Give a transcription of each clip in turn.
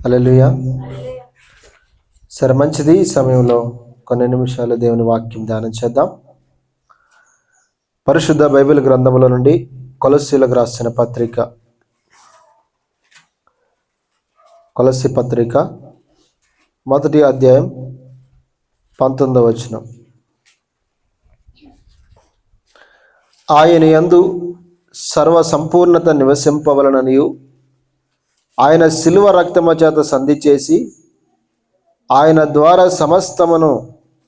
హల్లెలూయా. సరే, మంచిది. ఈ సమయంలో కొన్ని నిమిషాలు దేవుని వాక్యం ధ్యానం చేద్దాం. పరిశుద్ధ బైబిల్ గ్రంథముల నుండి కొలస్సీలకు రాసిన పత్రిక, కొలస్సీ పత్రిక 1వ అధ్యాయం 19వ వచనం. ఆయన యందు సర్వ సంపూర్ణత నివసింపవలననియు ఆయన శిలువ రక్తము చేత సంధి చేసి ఆయన ద్వారా సమస్తమును,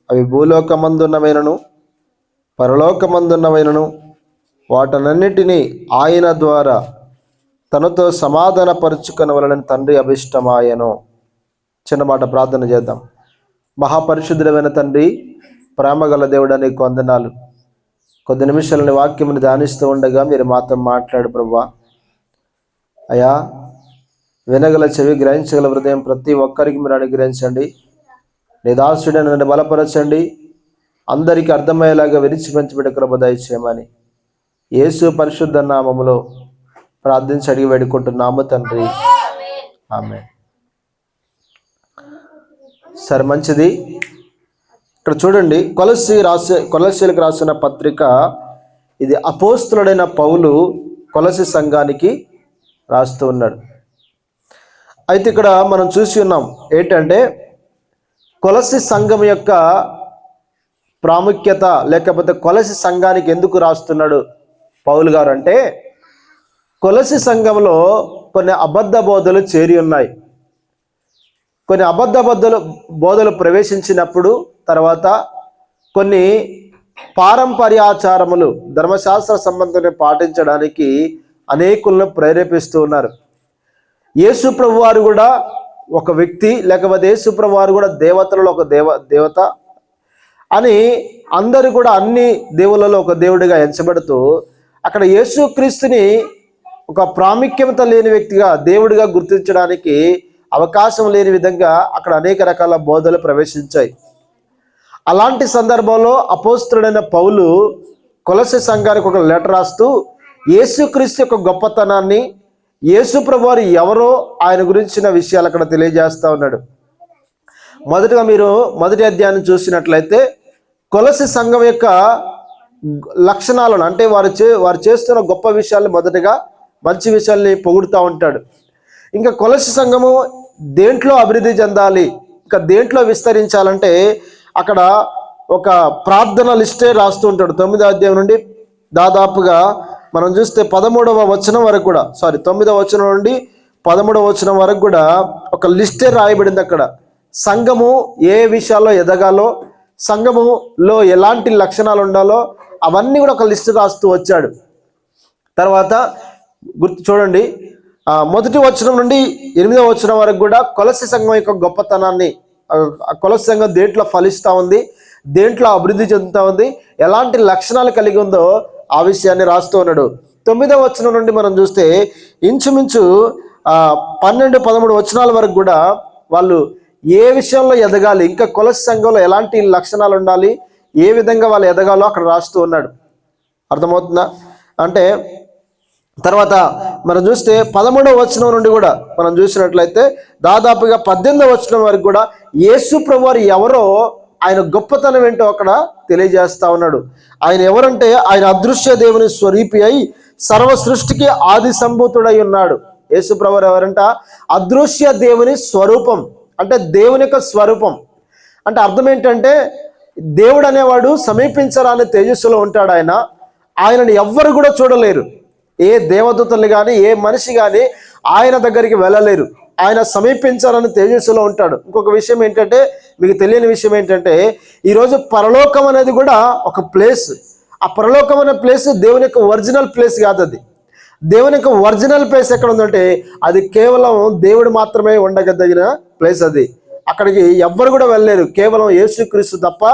అవి భూలోకమందున్నవైనను పరలోకమందున్నవైనను వాటనన్నిటినీ ఆయన ద్వారా తనతో సమాధానపరుచుకొనవలెనని తండ్రి అభిష్టమాయను. చిన్న మాట ప్రార్థన చేద్దాం. మహాపరిశుద్ధుడైన తండ్రి, ప్రేమగల దేవుడా, నీకు వందనాలు. కొద్ది నిమిషాలని వాక్యమును ధ్యానిస్తూ ఉండగా మీరు మాతో మాట్లాడు ప్రభువా. అయ్యా, వినగల చెవి, గ్రహించగల హృదయం ప్రతి ఒక్కరికి మీరు అనుగ్రహించండి. నీ దాసుడైన నన్ను బలపరచండి. అందరికీ అర్థమయ్యేలాగా విరిచి పెంచబడి కృప దయచేయమని యేసు పరిశుద్ధ నామములో ప్రార్థించి అడిగి వేడుకుంటున్నాము తండ్రి, ఆమేన్. సరే, మంచిది. ఇక్కడ చూడండి, కొలస్సీలకు రాసిన పత్రిక. ఇది అపోస్తలుడైన పౌలు కొలస్సీ సంఘానికి రాస్తూ ఉన్నాడు. అయితే ఇక్కడ మనం చూసి ఉన్నాం ఏంటంటే, కొలస్సీ సంఘం యొక్క ప్రాముఖ్యత, లేకపోతే కొలస్సీ సంఘానికి ఎందుకు రాస్తున్నాడు పౌలు గారు అంటే, కొలస్సీ సంఘంలో కొన్ని అబద్ధ బోధలు చేరి ఉన్నాయి. కొన్ని అబద్ధ బోధలు ప్రవేశించినప్పుడు తర్వాత కొన్ని పారంపర్యాచారములు, ధర్మశాస్త్ర సంబంధాన్ని పాటించడానికి అనేకులను ప్రేరేపిస్తూ ఉన్నారు. యేసు ప్రభు వారు కూడా ఒక వ్యక్తి, లేకపోతే యేసు ప్రభు వారు కూడా దేవతలలో ఒక దేవత అని అందరూ కూడా అన్ని దేవులలో ఒక దేవుడిగా ఎంచబడుతూ, అక్కడ యేసుక్రీస్తుని ఒక ప్రాముఖ్యత లేని వ్యక్తిగా, దేవుడిగా గుర్తించడానికి అవకాశం లేని విధంగా అక్కడ అనేక రకాల బోధలు ప్రవేశించాయి. అలాంటి సందర్భంలో అపోస్తలుడైన పౌలు కొలస్సీ సంఘానికి ఒక లెటర్ రాస్తూ యేసుక్రీస్తు యొక్క గొప్పతనాన్ని, యేసు ప్రభు వారు ఎవరో ఆయన గురించిన విషయాలు అక్కడ తెలియజేస్తూ ఉన్నాడు. మొదటగా మీరు 1వ అధ్యాయాన్ని చూసినట్లయితే కొలస్సీ సంఘం యొక్క లక్షణాలను, అంటే వారు చేస్తున్న గొప్ప విషయాలు, మొదటగా మంచి విషయాల్ని పొగుడుతూ ఉంటాడు. ఇంకా కొలస్సీ సంఘము దేంట్లో అభివృద్ధి చెందాలి, ఇంకా దేంట్లో విస్తరించాలంటే అక్కడ ఒక ప్రార్థన లిస్టే రాస్తూ ఉంటాడు. 9వ అధ్యాయం నుండి దాదాపుగా మనం చూస్తే 13వ వచనం వరకు కూడా, 9వ వచనం నుండి 13వ వచనం వరకు కూడా ఒక లిస్టే రాయబడింది. అక్కడ సంఘము ఏ విషయాల్లో ఎదగాలో, సంఘములో ఎలాంటి లక్షణాలు ఉండాలో అవన్నీ కూడా ఒక లిస్ట్ రాస్తూ వచ్చాడు. తర్వాత చూడండి, 1వ వచనం నుండి 8వ వచనం వరకు కూడా కొలస్సీ సంఘం యొక్క గొప్పతనాన్ని, కొలస్సీ సంఘం దేంట్లో ఫలిస్తూ ఉంది, దేంట్లో అభివృద్ధి చెందుతూ ఉంది, ఎలాంటి లక్షణాలు కలిగి ఉందో ఆ విషయాన్ని రాస్తూ ఉన్నాడు. 9వ వచనం నుండి మనం చూస్తే ఇంచుమించు 12-13 వచనాల వరకు కూడా వాళ్ళు ఏ విషయంలో ఎదగాలి, ఇంకా కొలస్సీ సంఘంలో ఎలాంటి లక్షణాలు ఉండాలి, ఏ విధంగా వాళ్ళు ఎదగాలో అక్కడ రాస్తూ ఉన్నాడు. అర్థమవుతుందా? అంటే తర్వాత మనం చూస్తే 13వ వచనం నుండి కూడా మనం చూసినట్లయితే దాదాపుగా 18వ వచనం వరకు కూడా యేసు ప్రభు వారు ఎవరో, ఆయన గొప్పతనం ఏంటో అక్కడ తెలియజేస్తా ఉన్నాడు. ఆయన ఎవరంటే, ఆయన అదృశ్య దేవుని స్వరూపి అయి సర్వ సృష్టికి ఆది సంభూతుడై ఉన్నాడు. యేసు ప్రభు వారు ఎవరంట? అదృశ్య దేవుని స్వరూపం, అంటే దేవుని యొక్క స్వరూపం. అంటే అర్థం ఏంటంటే, దేవుడు అనేవాడు సమీపించరాని తేజస్సులో ఉంటాడు. ఆయనని ఎవ్వరు కూడా చూడలేరు. ఏ దేవదూతలు కానీ ఏ మనిషి కానీ ఆయన దగ్గరికి వెళ్ళలేరు. ఆయన సమీపించాలని తేజస్సులో ఉంటాడు. ఇంకొక విషయం ఏంటంటే, మీకు తెలియని విషయం ఏంటంటే, ఈరోజు పరలోకం అనేది కూడా ఒక ప్లేస్. ఆ పరలోకం అనే ప్లేస్ దేవుని యొక్క ఒరిజినల్ ప్లేస్ కాదు. అది దేవుని యొక్క ఒరిజినల్ ప్లేస్ ఎక్కడ ఉందంటే, అది కేవలం దేవుడు మాత్రమే ఉండగలిగిన ప్లేస్. అది అక్కడికి ఎవ్వరు కూడా వెళ్ళలేరు. కేవలం యేసుక్రీస్తు తప్ప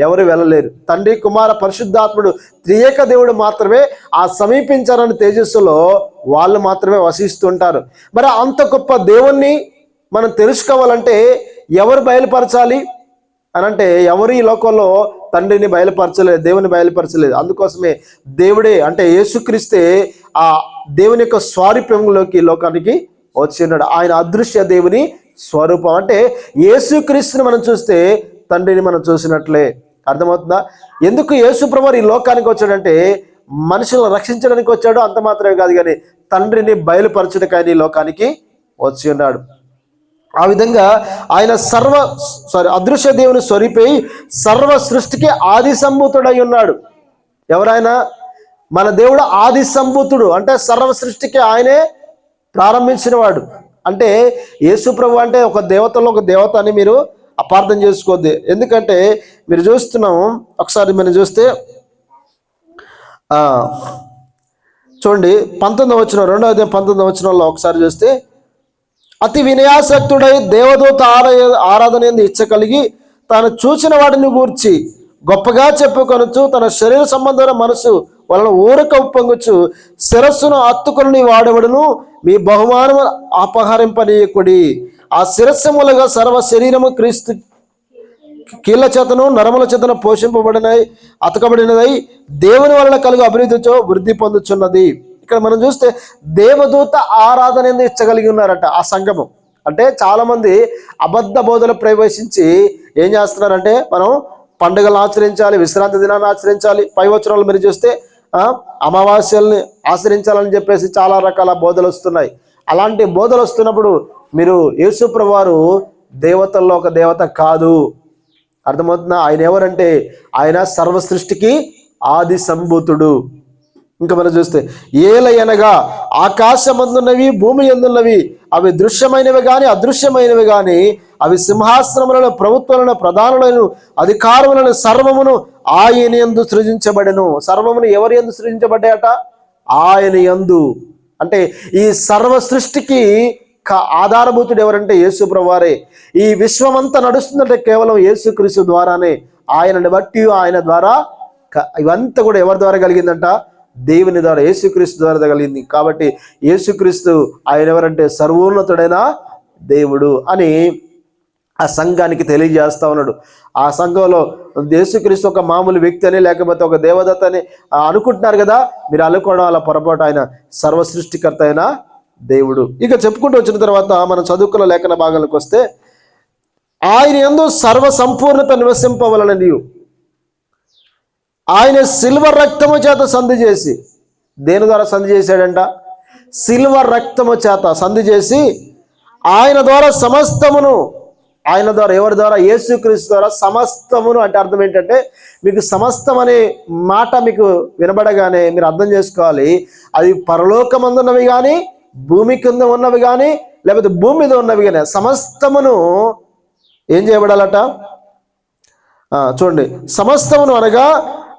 ఎవరు వెళ్ళలేరు. తండ్రి, కుమార, పరిశుద్ధాత్ముడు త్రియేక దేవుడు మాత్రమే ఆ సమీపించారని తేజస్సులో వాళ్ళు మాత్రమే వసిస్తుంటారు. మరి అంత గొప్ప దేవుణ్ణి మనం తెలుసుకోవాలంటే ఎవరు బయలుపరచాలి? అని అంటే ఎవరు ఈ లోకంలో తండ్రిని బయలుపరచలేదు, దేవుని బయలుపరచలేదు. అందుకోసమే దేవుడే అంటే యేసుక్రీస్తే ఆ దేవుని యొక్క స్వారూప్యంలోకి ఈ లోకానికి వచ్చి ఉన్నాడు. ఆయన అదృశ్య దేవుని స్వరూపం. అంటే యేసుక్రీస్తుని మనం చూస్తే తండ్రిని మనం చూసినట్లే. అర్థమవుతుందా? ఎందుకు యేసు ప్రభువు ఈ లోకానికి వచ్చాడంటే మనుషులను రక్షించడానికి వచ్చాడు, అంత మాత్రమే కాదు కానీ తండ్రిని బయలుపరచడానికి ఈ లోకానికి వచ్చి ఉన్నాడు. ఆ విధంగా ఆయన అదృశ్య దేవుని స్వరూపై సర్వ సృష్టికి ఆది సంభూతుడై ఉన్నాడు. ఎవరైనా మన దేవుడు ఆది సంభూతుడు అంటే సర్వ సృష్టికి ఆయనే ప్రారంభించిన వాడు. అంటే యేసు ప్రభు అంటే ఒక దేవతలో ఒక దేవత అని మీరు అపార్థం చేసుకోవద్దు. ఎందుకంటే మీరు చూస్తున్నాం, ఒకసారి మనం చూస్తే చూడండి 19వ వచనం, 2వ అధ్యాయం 19వ వచనంలో ఒకసారి చూస్తే, అతి వినయాసక్తుడై దేవదూత ఆరాధన ఎందు ఇచ్చ కలిగి తాను చూచిన వాటిని గూర్చి గొప్పగా చెప్పుకొనొచ్చు, తన శరీర సంబంధమైన మనసు వలన ఊరక ఉప్పొంగుచు శిరస్సును హత్తుకొని వాడెవడును మీ బహుమానము అపహరింపనీయకుడి. ఆ శిరస్సు మూలగా సర్వ శరీరము క్రీస్తు కీళ్ళ చేతను నరముల చేతను పోషింపబడినై అతకబడినదై దేవుని వలన కలుగు అభివృద్ధితో వృద్ధి పొందుచున్నది. ఇక్కడ మనం చూస్తే దేవదూత ఆరాధన ఎందుకు ఇచ్చగలిగి ఉన్నారట ఆ సంఘము. అంటే చాలా మంది అబద్ధ బోధలు ప్రవేశించి ఏం చేస్తున్నారంటే మనం పండుగలు ఆచరించాలి, విశ్రాంతి దినాన్ని ఆచరించాలి, పై వచనాలు మీరు చూస్తే అమావాస్యల్ని ఆచరించాలని చెప్పేసి చాలా రకాల బోధలు వస్తున్నాయి. అలాంటి బోధలు వస్తున్నప్పుడు మీరు యేసు ప్రభువారు దేవతల్లో ఒక దేవత కాదు. అర్థమవుతుందా? ఆయన ఎవరంటే ఆయన సర్వ సృష్టికి ఆది సంభూతుడు. ఇంకా మనం చూస్తే ఏలయనగా ఆకాశమందున్నవి భూమి ఎందున్నవి అవి దృశ్యమైనవి కానీ అదృశ్యమైనవి కానీ అవి సింహాసనములను ప్రభుత్వాలను ప్రధానులను అధికారములను సర్వమును ఆయన యందు సృజించబడెను. సర్వమును ఎవరి యందు సృజించబడ్డాయట? ఆయన యందు. అంటే ఈ సర్వ సృష్టికి ఆధారభూతుడు ఎవరంటే యేసు ప్రభువారే. ఈ విశ్వమంతా నడుస్తుందంటే కేవలం యేసుక్రీస్తు ద్వారానే. ఆయనని బట్టి ఆయన ద్వారా ఇవంతా కూడా ఎవరి ద్వారా కలిగిందంట? దేవుని ద్వారా, యేసుక్రీస్తు ద్వారా కలిగింది. కాబట్టి యేసుక్రీస్తు ఆయన ఎవరంటే సర్వోన్నతుడైన దేవుడు అని ఆ సంఘానికి తెలియజేస్తా ఉన్నాడు. ఆ సంఘంలో యేసుక్రీస్తు ఒక మామూలు వ్యక్తి అని లేకపోతే ఒక దేవదత్త అని అనుకుంటున్నారు కదా, మీరు అనుకోవడం అలా పొరపాటు. ఆయన సర్వ సృష్టికర్త అయిన దేవుడు. ఇక చెప్పుకుంటూ వచ్చిన తర్వాత మనం చదువుకున్న లేఖన భాగాలకు వస్తే, ఆయన యందు సర్వ సంపూర్ణత నివసింపవలనని ఆయన సిల్వర్ రక్తము చేత సంధి చేసి, దేని ద్వారా సంధి చేశాడంట? సిల్వర్ రక్తము చేత సంధి చేసి ఆయన ద్వారా సమస్తమును, ఆయన ద్వారా ఎవరి ద్వారా? యేసుక్రీస్తు ద్వారా సమస్తమును. అంటే అర్థం ఏంటంటే మీకు సమస్తం అనే మాట మీకు వినబడగానే మీరు అర్థం చేసుకోవాలి, అది పరలోకమందున్నవి కానీ భూమి కింద ఉన్నవి కానీ లేకపోతే భూమి మీద ఉన్నవి కానీ సమస్తమును ఏం చేయబడాలట? చూడండి, సమస్తమును అనగా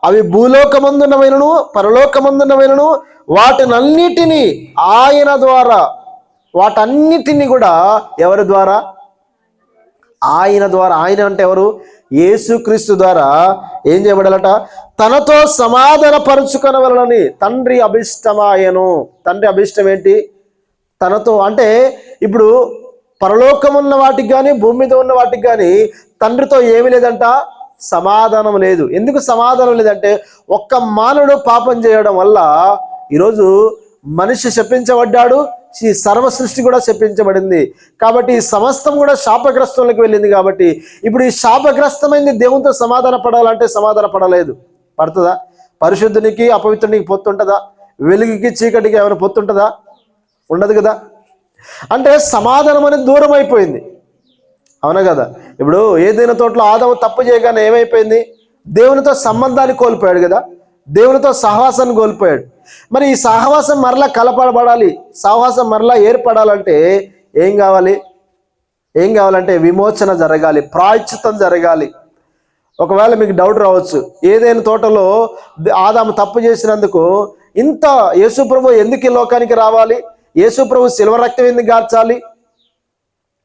అవి భూలోకమందున్నవైనను పరలోకమందున్నవైనను వాటినన్నిటినీ ఆయన ద్వారా, వాటన్నిటినీ కూడా ఎవరి ద్వారా? ఆయన ద్వారా. ఆయన అంటే ఎవరు? యేసుక్రీస్తు ద్వారా ఏం చేయబడాలట? తనతో సమాధాన పరుచుకొనవలనని తండ్రి అభిష్టమాయను. తండ్రి అభిష్టం ఏంటి? తనతో. అంటే ఇప్పుడు పరలోకం ఉన్న వాటికి కానీ భూమి మీద ఉన్న వాటికి కానీ తండ్రితో ఏమీ లేదంట? సమాధానం లేదు. ఎందుకు సమాధానం లేదంటే ఒక్క మానవుడు పాపం చేయడం వల్ల ఈరోజు మనిషి శపించబడ్డాడు, ఈ సర్వ సృష్టి కూడా శపించబడింది. కాబట్టి ఈ సమస్తం కూడా శాపగ్రస్తంలోకి వెళ్ళింది. కాబట్టి ఇప్పుడు ఈ శాపగ్రస్తమైంది దేవునితో సమాధాన పడాలంటే సమాధాన పడలేదు. పడుతుందా? పరిశుద్ధునికి అపవిత్రునికి పొత్తుంటుందా? వెలుగుకి చీకటికి ఏమైనా పొత్తుంటుందా? ఉండదు కదా. అంటే సమాధానం అనేది దూరం అయిపోయింది. అవునా కదా? ఇప్పుడు ఏదైనా తోటలో ఆదాము తప్పు చేయగానే ఏమైపోయింది? దేవునితో సంబంధాన్ని కోల్పోయాడు కదా, దేవునితో సహవాసాన్ని కోల్పోయాడు. మరి ఈ సహవాసం మరలా కలపబడాలి, సహవాసం మరలా ఏర్పడాలంటే ఏం కావాలి? ఏం కావాలంటే విమోచన జరగాలి, ప్రాయశ్చిత్తం జరగాలి. ఒకవేళ మీకు డౌట్ రావచ్చు, ఏదైనా తోటలో ఆదాము తప్పు చేసినందుకు ఇంత యేసుప్రభు ఎందుకు ఈ లోకానికి రావాలి, యేసుప్రభు శిల్వ రక్తం ఎందుకు గార్చాలి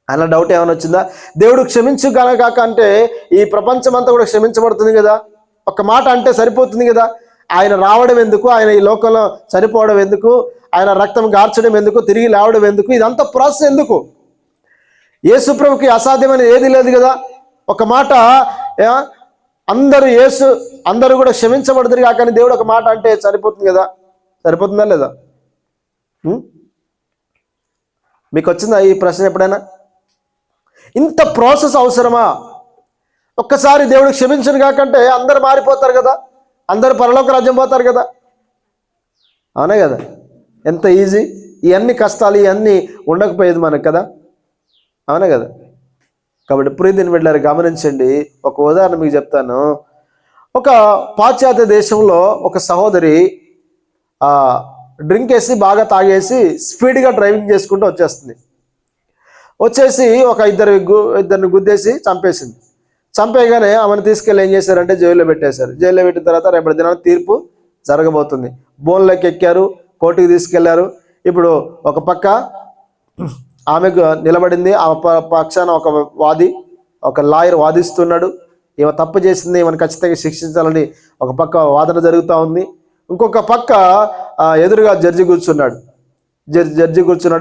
అలా డౌట్ ఏమైనా వచ్చిందా? దేవుడు క్షమించు కాక అంటే ఈ ప్రపంచం అంతా కూడా క్షమించబడుతుంది కదా, ఒక మాట అంటే సరిపోతుంది కదా. ఆయన రావడం ఎందుకు, ఆయన ఈ లోకంలో చనిపోవడం ఎందుకు, ఆయన రక్తం గార్చడం ఎందుకు, తిరిగి లేవడం ఎందుకు, ఇదంతా ప్రాసెస్ ఎందుకు? యేసుప్రభుకి అసాధ్యమైన ఏది లేదు కదా. ఒక మాట అందరూ కూడా క్షమించబడుతుంది కాకని దేవుడు ఒక మాట అంటే సరిపోతుంది కదా? సరిపోతుందా లేదా? మీకు వచ్చిందా ఈ ప్రశ్న ఎప్పుడైనా? ఇంత ప్రాసెస్ అవసరమా? ఒక్కసారి దేవుడు క్షమించను కాకంటే అందరు మారిపోతారు కదా, అందరు పరలోక రాజ్యం పోతారు కదా, అవునే కదా? ఎంత ఈజీ! ఇవన్నీ కష్టాలు ఇవన్నీ ఉండకపోయేది మనకు కదా, అవునే కదా? కాబట్టి ప్రియమైన బిడ్డలారా గమనించండి. ఒక ఉదాహరణ మీకు చెప్తాను. ఒక పాశ్చాత్య దేశంలో ఒక సహోదరి డ్రింక్ వేసి బాగా తాగేసి స్పీడ్గా డ్రైవింగ్ చేసుకుంటూ వచ్చేసి ఒక ఇద్దరిని గుద్దేసి చంపేసింది. చంపేయగానే ఆమెను తీసుకెళ్ళి ఏం చేశారంటే జైల్లో పెట్టేశారు. జైల్లో పెట్టిన తర్వాత రేపటి దినాన తీర్పు జరగబోతుంది. బోన్లోకి ఎక్కారు, కోర్టుకి తీసుకెళ్లారు. ఇప్పుడు ఒక పక్క ఆమెకు నిలబడింది, ఆమె పక్షాన ఒక లాయర్ వాదిస్తున్నాడు. ఈమె తప్పు చేసింది, ఈమెను ఖచ్చితంగా శిక్షించాలని ఒక పక్క వాదన జరుగుతూ ఉంది. ఇంకొక పక్క ఎదురుగా జడ్జి కూర్చున్నాడు,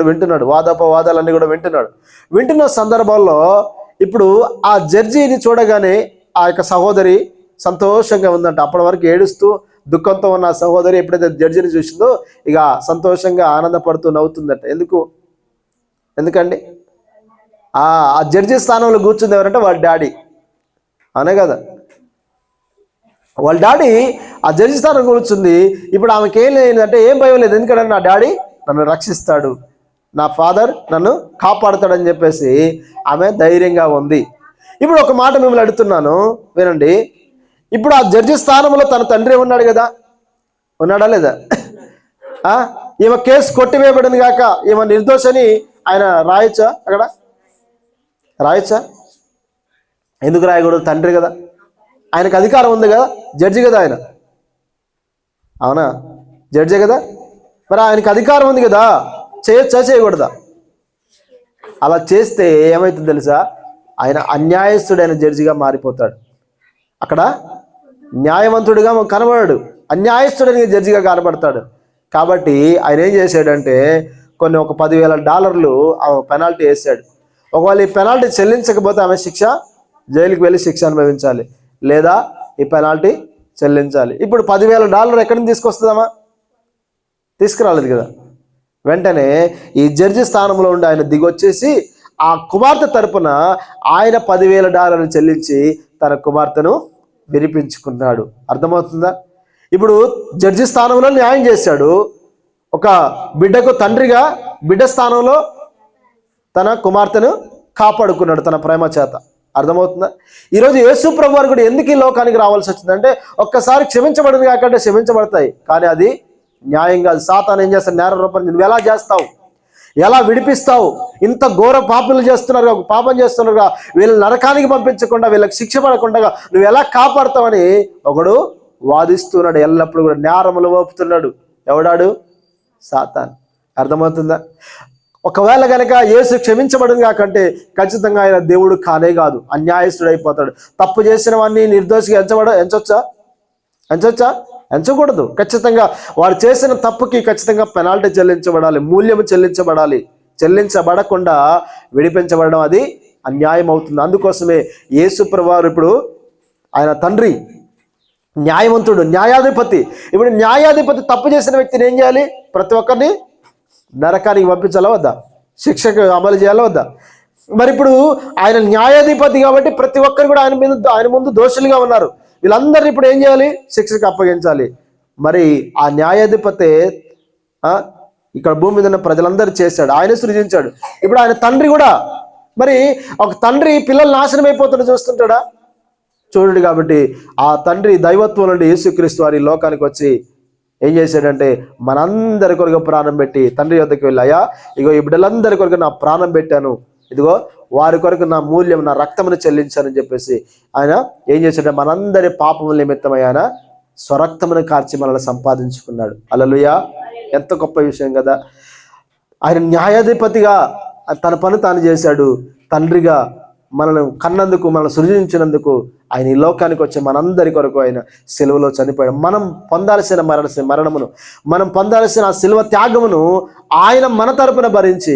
వింటున్నాడు. వాదాలన్నీ కూడా వింటున్న సందర్భంలో ఇప్పుడు ఆ జడ్జిని చూడగానే ఆ యొక్క సహోదరి సంతోషంగా ఉందంట. అప్పటి వరకు ఏడుస్తూ దుఃఖంతో ఉన్న సహోదరి ఎప్పుడైతే జడ్జిని చూసిందో ఇక సంతోషంగా ఆనందపడుతూ నవ్వుతుందట. ఎందుకండి? ఆ జడ్జి స్థానంలో కూర్చుంది ఎవరంటే వాళ్ళ డాడీ, అనే కదా? వాళ్ళ డాడీ ఆ జడ్జి స్థానం కూర్చుంది. ఇప్పుడు ఆమెకి ఏం లేదంటే ఏం భయం లేదు, ఎందుకంటే నా డాడీ నన్ను రక్షిస్తాడు, నా ఫాదర్ నన్ను కాపాడుతాడని చెప్పేసి ఆమె ధైర్యంగా ఉంది. ఇప్పుడు ఒక మాట మిమ్మల్ని అడుగుతున్నాను, వినండి. ఇప్పుడు ఆ జడ్జి స్థానంలో తన తండ్రి ఉన్నాడు కదా, ఉన్నాడా లేదా? ఈమె కేసు కొట్టివేయబడింది కాక ఈమె నిర్దోషని ఆయన రాయొచ్చా? అక్కడ రాయొచ్చా? ఎందుకు రాయకూడదు? తండ్రి కదా, ఆయనకు అధికారం ఉంది కదా, జడ్జి కదా ఆయన, అవునా? జడ్జి కదా, మరి ఆయనకు అధికారం ఉంది కదా, చేయొచ్చా చేయకూడదా? అలా చేస్తే ఏమవుతుంది తెలుసా? ఆయన అన్యాయస్తుడైన జడ్జిగా మారిపోతాడు. అక్కడ న్యాయవంతుడిగా కనబడాడు, అన్యాయస్తుడైన జడ్జిగా కనబడతాడు. కాబట్టి ఆయన ఏం చేశాడంటే ఒక $10,000 పెనాల్టీ వేసాడు. ఒకవేళ ఈ పెనాల్టీ చెల్లించకపోతే ఆమె జైలుకి వెళ్ళి శిక్ష అనుభవించాలి, లేదా ఈ పెనాల్టీ చెల్లించాలి. ఇప్పుడు $10,000 ఎక్కడి నుంచి తీసుకొస్తుందమ్మా? తీసుకురాలేదు కదా. వెంటనే ఈ జడ్జి స్థానంలో ఉండి ఆయన దిగొచ్చేసి ఆ కుమార్తె తరపున ఆయన $10,000 చెల్లించి తన కుమార్తెను విడిపించుకున్నాడు. అర్థమవుతుందా? ఇప్పుడు జడ్జి స్థానంలో న్యాయం చేశాడు. ఒక బిడ్డకు తండ్రిగా బిడ్డ స్థానంలో తన కుమార్తెను కాపాడుకున్నాడు తన ప్రేమ చేత. అర్థమవుతుందా? ఈరోజు యేసు ప్రభు వారు కూడా ఎందుకు ఈ లోకానికి రావాల్సి వచ్చిందంటే ఒక్కసారి క్షమించబడింది కాకంటే క్షమించబడతాయి, కానీ అది న్యాయం కాదు. సాతాను ఏం చేస్తాడు? నేర రూపం నువ్వు ఎలా చేస్తావు, ఎలా విడిపిస్తావు? ఇంత ఘోర పాపం చేస్తున్నారుగా, వీళ్ళని నరకానికి పంపించకుండా, వీళ్ళకి శిక్ష పడకుండా నువ్వు ఎలా కాపాడుతావని ఒకడు వాదిస్తున్నాడు. ఎల్లప్పుడూ కూడా నేరములు మోపుతున్నాడు. ఎవడాడు? సాతాను. అర్థమవుతుందా? ఒకవేళ కనుక యేసు క్షమించబడింది కాకంటే ఖచ్చితంగా ఆయన దేవుడు కానే కాదు, అన్యాయస్తుడు అయిపోతాడు. తప్పు చేసిన వాడిని నిర్దోషిగా ఎంచొచ్చా? ఎంచకూడదు. ఖచ్చితంగా వాడు చేసిన తప్పుకి ఖచ్చితంగా పెనాల్టీ చెల్లించబడాలి, మూల్యం చెల్లించబడకుండా విడిపించబడడం అది అన్యాయం అవుతుంది. అందుకోసమే యేసు ప్రభువారు ఇప్పుడు ఆయన తండ్రి న్యాయవంతుడు, న్యాయాధిపతి. ఇప్పుడు న్యాయాధిపతి తప్పు చేసిన వ్యక్తిని ఏం చేయాలి? ప్రతి ఒక్కరిని నరకానికి పంపించాలా వద్దా? శిక్షకు అమలు చేయాలా వద్దా? మరి ఇప్పుడు ఆయన న్యాయాధిపతి కాబట్టి ప్రతి ఒక్కరు కూడా ఆయన ముందు దోషులుగా ఉన్నారు. వీళ్ళందరినీ ఇప్పుడు ఏం చేయాలి? శిక్షకు అప్పగించాలి. మరి ఆ న్యాయాధిపతే ఇక్కడ భూమి మీద ఉన్న ప్రజలందరూ చేశాడు, ఆయన సృజించాడు. ఇప్పుడు ఆయన తండ్రి కూడా, మరి ఒక తండ్రి పిల్లలు నాశనం అయిపోతుంటే చూస్తుంటాడా? చూడు. కాబట్టి ఆ తండ్రి దైవత్వం నుండి యేసుక్రీస్తు వారి లోకానికి వచ్చి ఏం చేశాడంటే మనందరి కొరకు ప్రాణం పెట్టి తండ్రి వద్దకు వెళ్ళి, అయ్యా ఇగో ఈ బిడ్డలందరి కొరకు నా ప్రాణం పెట్టాను, ఇదిగో వారి కొరకు నా మూల్యం, నా రక్తమును చెల్లించానని చెప్పేసి ఆయన ఏం చేశాడంటే మనందరి పాపముల నిమిత్తమై ఆయన స్వరక్తమును కార్చి మనల్ని సంపాదించుకున్నాడు. హల్లెలూయా! ఎంత గొప్ప విషయం కదా. ఆయన న్యాయాధిపతిగా తన పని తాను చేశాడు. తండ్రిగా మనల్ని కన్నందుకు, మనల్ని సృజించినందుకు ఆయన ఈ లోకానికి వచ్చి మనందరి కొరకు ఆయన సిలువలో చనిపోయాడు. మనం పొందాల్సిన మరణమును, మనం పొందాల్సిన ఆ సిలువ త్యాగమును ఆయన మన తరపున భరించి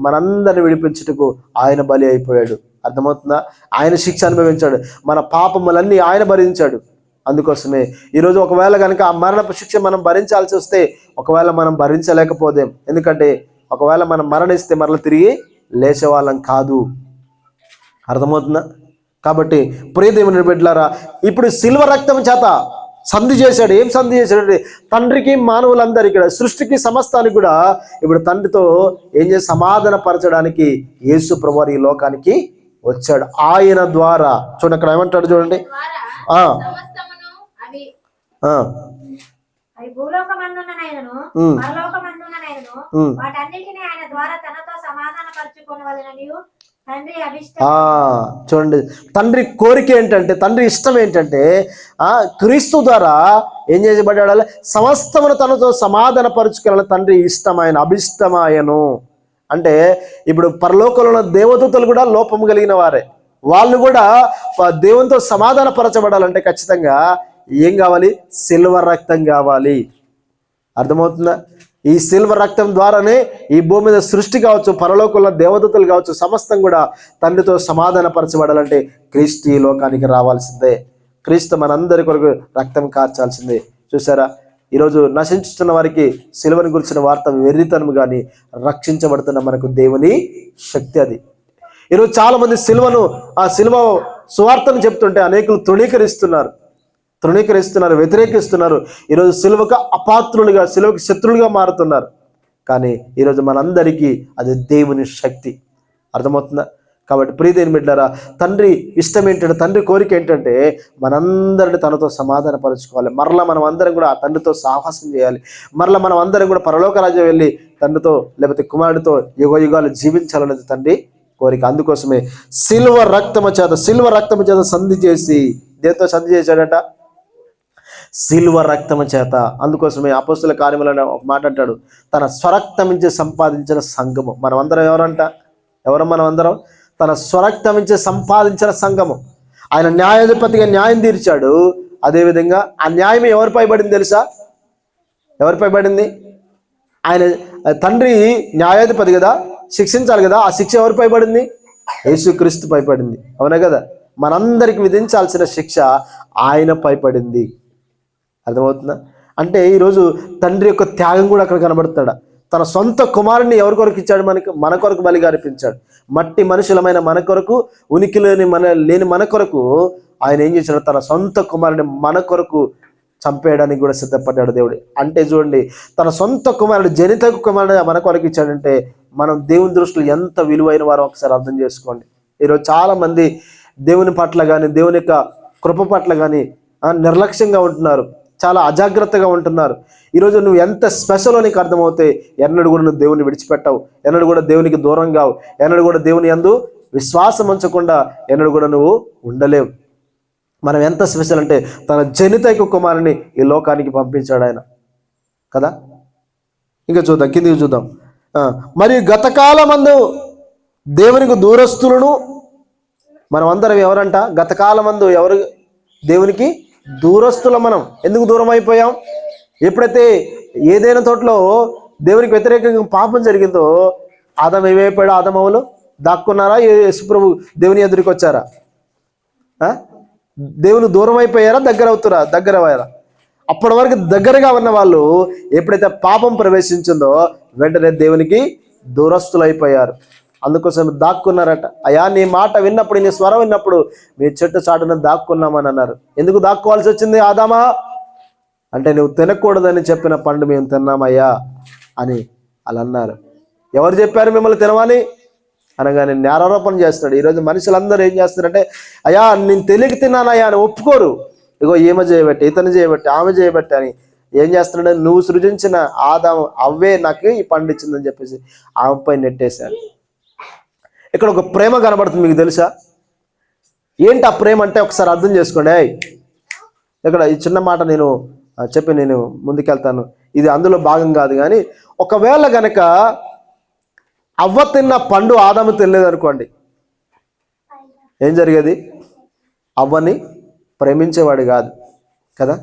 మనందరిని విడిపించుటకు ఆయన బలి అయిపోయాడు. అర్థమవుతుందా? ఆయన శిక్ష అనుభవించాడు, మన పాపములన్నీ ఆయన భరించాడు. అందుకోసమే ఈరోజు ఒకవేళ కనుక ఆ మరణపు శిక్ష మనం భరించాల్సి వస్తే ఒకవేళ మనం భరించలేకపోదేం. ఎందుకంటే ఒకవేళ మనం మరణిస్తే మరలా తిరిగి లేచేవాళ్ళం కాదు. అర్థమవుతుందా? కాబట్టి ప్రియ దేవుని బిడ్డలారా, ఇప్పుడు సిల్వ రక్తం చేత సంధి చేశాడు. ఏం సంధి చేశాడు? తండ్రికి మానవులందరికీ కూడా, సృష్టికి సమస్తానికి కూడా ఇప్పుడు తండ్రితో ఏం చేసి సమాధాన పరచడానికి యేసు ప్రభువారు ఈ లోకానికి వచ్చాడు. ఆయన ద్వారా చూడండి, అక్కడ ఏమంటాడు చూడండి. చూడండి, తండ్రి కోరిక ఏంటంటే, తండ్రి ఇష్టం ఏంటంటే క్రీస్తు ద్వారా ఏం చేయబడ్డాడు? సమస్తమును తనతో సమాధాన పరుచుకోవాలని తండ్రి ఇష్టమైన అభిష్టమాయను. అంటే ఇప్పుడు పరలోకంలో ఉన్న దేవదూతలు కూడా లోపం కలిగిన వారే. వాళ్ళు కూడా దేవునితో సమాధాన పరచబడాలంటే ఖచ్చితంగా ఏం కావాలి? సిల్వర్ రక్తం కావాలి. అర్థమవుతుందా? ఈ సిల్వర్ రక్తం ద్వారానే ఈ భూమి మీద సృష్టి కావచ్చు, పరలోకంలో దేవదూతలు కావచ్చు, సమస్తం కూడా తండ్రితో సమాధాన పరచబడాలంటే క్రీస్తు ఈ లోకానికి రావాల్సిందే. క్రీస్తు మనందరి కొరకు రక్తం కార్చాల్సిందే. చూసారా, ఈరోజు నశించుతున్న వారికి సిలువను గురించిన వార్త వెర్రితనం కానీ, రక్షించబడుతున్న మనకు దేవుని శక్తి అది. ఈరోజు చాలా మంది ఆ సిలువ సువార్తను చెప్తుంటే అనేకులు తృణీకరిస్తున్నారు, వ్యతిరేకిస్తున్నారు. ఈరోజు సిలువకు అపాత్రులుగా, సిలువకు శత్రులుగా మారుతున్నారు. కానీ ఈరోజు మనందరికీ అది దేవుని శక్తి. అర్థమవుతుందా? కాబట్టి ప్రియదేవుని బిడ్డలారా, తండ్రి ఇష్టం ఏంటంటే, తండ్రి కోరిక ఏంటంటే మనందరిని తనతో సమాధాన పరుచుకోవాలి. మరలా మనం అందరం కూడా ఆ తండ్రితో సాహసం చేయాలి. మరలా మనం అందరం కూడా పరలోక రాజ్యం వెళ్ళి తండ్రితో లేకపోతే కుమారుడితో యుగ యుగాలు జీవించాలనేది తండ్రి కోరిక. అందుకోసమే సిల్వ రక్తము చేత సంధి చేసి, దేంతో సంధి చేశాడట? సిల్వ రక్తము చేత. అందుకోసమే అపోస్తుల కార్యములను ఒక మాట అంటాడు, తన స్వరక్తమించి సంపాదించిన సంఘము. మనం అందరం ఎవరు మనం అందరం? తన స్వరక్తమించి సంపాదించిన సంఘము. ఆయన న్యాయాధిపతిగా న్యాయం తీర్చాడు. అదేవిధంగా ఆ న్యాయం ఎవరిపై పడింది తెలుసా? ఎవరిపై పడింది? ఆయన తండ్రి న్యాయాధిపతి కదా, శిక్షించాలి కదా. ఆ శిక్ష ఎవరిపై పడింది? యేసుక్రీస్తుపై పడింది. అవునా కదా? మనందరికి విధించాల్సిన శిక్ష ఆయనపై పడింది. అర్థమవుతుందా? అంటే ఈరోజు తండ్రి యొక్క త్యాగం కూడా అక్కడ కనబడుతాడు. తన సొంత కుమారుడిని ఎవరి కొరకు ఇచ్చాడు? మన కొరకు బలిగా అర్పించాడు. మట్టి మనుషులమైన మన కొరకు, ఉనికి లేని మన కొరకు ఆయన ఏం చేశాడు? తన సొంత కుమారుడిని మన కొరకు చంపేయడానికి కూడా సిద్ధపడ్డాడు దేవుడు. అంటే చూడండి, తన సొంత కుమారుడు, జనిత కుమారుడు మన కొరకు ఇచ్చాడంటే మనం దేవుని దృష్టిలో ఎంత విలువైన వారో ఒకసారి అర్థం చేసుకోండి. ఈరోజు చాలా మంది దేవుని పట్ల కానీ, దేవుని యొక్క కృప పట్ల కానీ నిర్లక్ష్యంగా ఉంటున్నారు, చాలా అజాగ్రత్తగా ఉంటున్నారు. ఈరోజు నువ్వు ఎంత స్పెషల్ నీకు అర్థమవుతే ఎన్నడూ కూడా నువ్వు దేవుని విడిచిపెట్టవు, ఎన్నడూ కూడా దేవునికి దూరం కావు, ఎన్నడూ కూడా దేవుని యందు విశ్వాసం ఉంచకుండా ఎన్నడూ కూడా నువ్వు ఉండలేవు. మనం ఎంత స్పెషల్ అంటే తన జనితైక కుమారుని ఈ లోకానికి పంపించాడు ఆయన కదా. ఇంకా చూద్దాం, కిందికి చూద్దాం. మరియు గతకాలమందు దేవునికి దూరస్తులను. మనం అందరం ఎవరంట? గతకాలమందు ఎవరు దేవునికి దూరస్తులం. మనం ఎందుకు దూరం అయిపోయాం? ఎప్పుడైతే ఏదైనా తోటలో దేవునికి వ్యతిరేకంగా పాపం జరిగిందో ఆదం ఏమైపోయాడు? ఆదమవులు దాక్కున్నారా? యేసుప్రభు దేవుని ఎదురికి వచ్చారా? దేవుని దూరం అయిపోయారా? దగ్గర అయ్యారా? అప్పటి వరకు దగ్గరగా ఉన్న వాళ్ళు ఎప్పుడైతే పాపం ప్రవేశించిందో వెంటనే దేవునికి దూరస్తులైపోయారు. అందుకోసం దాక్కున్నారట. అయ్యా, నీ మాట విన్నప్పుడు, నీ స్వరం విన్నప్పుడు మీ చెట్టు చాటున దాక్కున్నామని అన్నారు. ఎందుకు దాక్కోవాల్సి వచ్చింది ఆదామా అంటే, నువ్వు తినకూడదని చెప్పిన పండు మేము తిన్నామయ్యా అని అలా అన్నారు. ఎవరు చెప్పారు మిమ్మల్ని తినమని అనగానే నేరారోపణ చేస్తున్నాడు. ఈరోజు మనుషులందరూ ఏం చేస్తారంటే, అయ్యా నేను తెలియక తిన్నానయ్యా అని ఒప్పుకోరు. ఇగో ఈమె చేయబట్టి, ఇతను చేయబట్టి, ఆమె చేయబట్టి అని ఏం చేస్తున్నాడు? నువ్వు సృజించిన ఆదాము అవ్వే నాకు ఈ పండు ఇచ్చిందని చెప్పేసి ఆమెపై నెట్టేశాడు. ఇక్కడ ఒక ప్రేమ కనబడుతుంది, మీకు తెలుసా? ఏంటి ఆ ప్రేమ అంటే ఒకసారి అర్థం చేసుకోండి. ఇక్కడ ఈ చిన్న మాట నేను చెప్పి నేను ముందుకెళ్తాను. ఇది అందులో భాగం కాదు, కానీ ఒకవేళ గనక అవ్వ తిన్న పండు ఆదాము తినలేదు అనుకోండి, ఏం జరిగేది? అవ్వని ప్రేమించేవాడు కాదు కదా.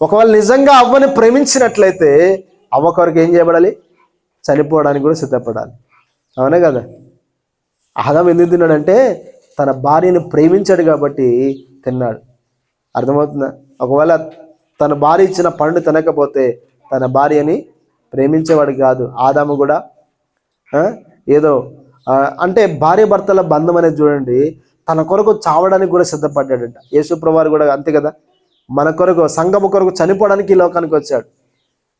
ఒకవేళ నిజంగా అవ్వని ప్రేమించినట్లయితే అవ్వ కొరకు ఏం చేయబడాలి? చనిపోవడానికి కూడా సిద్ధపడాలి. అవునే కదా. ఆదాము ఎందుకు తిన్నాడంటే తన భార్యను ప్రేమించాడు కాబట్టి తిన్నాడు. అర్థమవుతుందా? ఒకవేళ తన భార్య ఇచ్చిన పండు తినకపోతే తన భార్యని ప్రేమించేవాడు కాదు. ఆదాము కూడా ఏదో అంటే భార్య భర్తల బంధం అనేది చూడండి, తన కొరకు చావడానికి కూడా సిద్ధపడ్డాడంట. యేసుప్రభువారు కూడా అంతే కదా, మన కొరకు సంఘము కొరకు చనిపోవడానికి ఈ లోకానికి వచ్చాడు.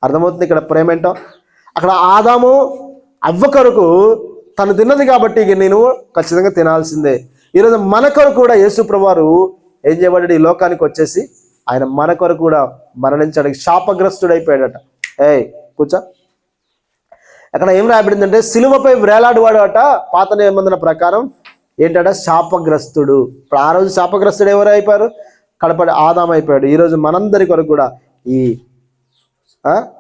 అర్థమవుతుంది ఇక్కడ ప్రేమ ఏంటో. అక్కడ ఆదాము అవ్వ కొరకు తను తిన్నది కాబట్టి ఇక నేను ఖచ్చితంగా తినాల్సిందే. ఈరోజు మన కొరకు కూడా యేసుప్రభువారు ఏం చేయబడ్డాడు, ఈ లోకానికి వచ్చేసి ఆయన మన కొరకు కూడా మరణించడానికి శాపగ్రస్తుడైపోయాడట. కూర్చో. అక్కడ ఏం రాయబడిందంటే సిలువపై వేలాడువాడు అట పాత నిబంధన ప్రకారం ఏంటట, శాపగ్రస్తుడు. ఇప్పుడు ఆ రోజు శాపగ్రస్తుడు ఎవరు అయిపోయారు, కడపటి ఆదాం అయిపోయాడు. ఈరోజు మనందరి కొరకు కూడా ఈ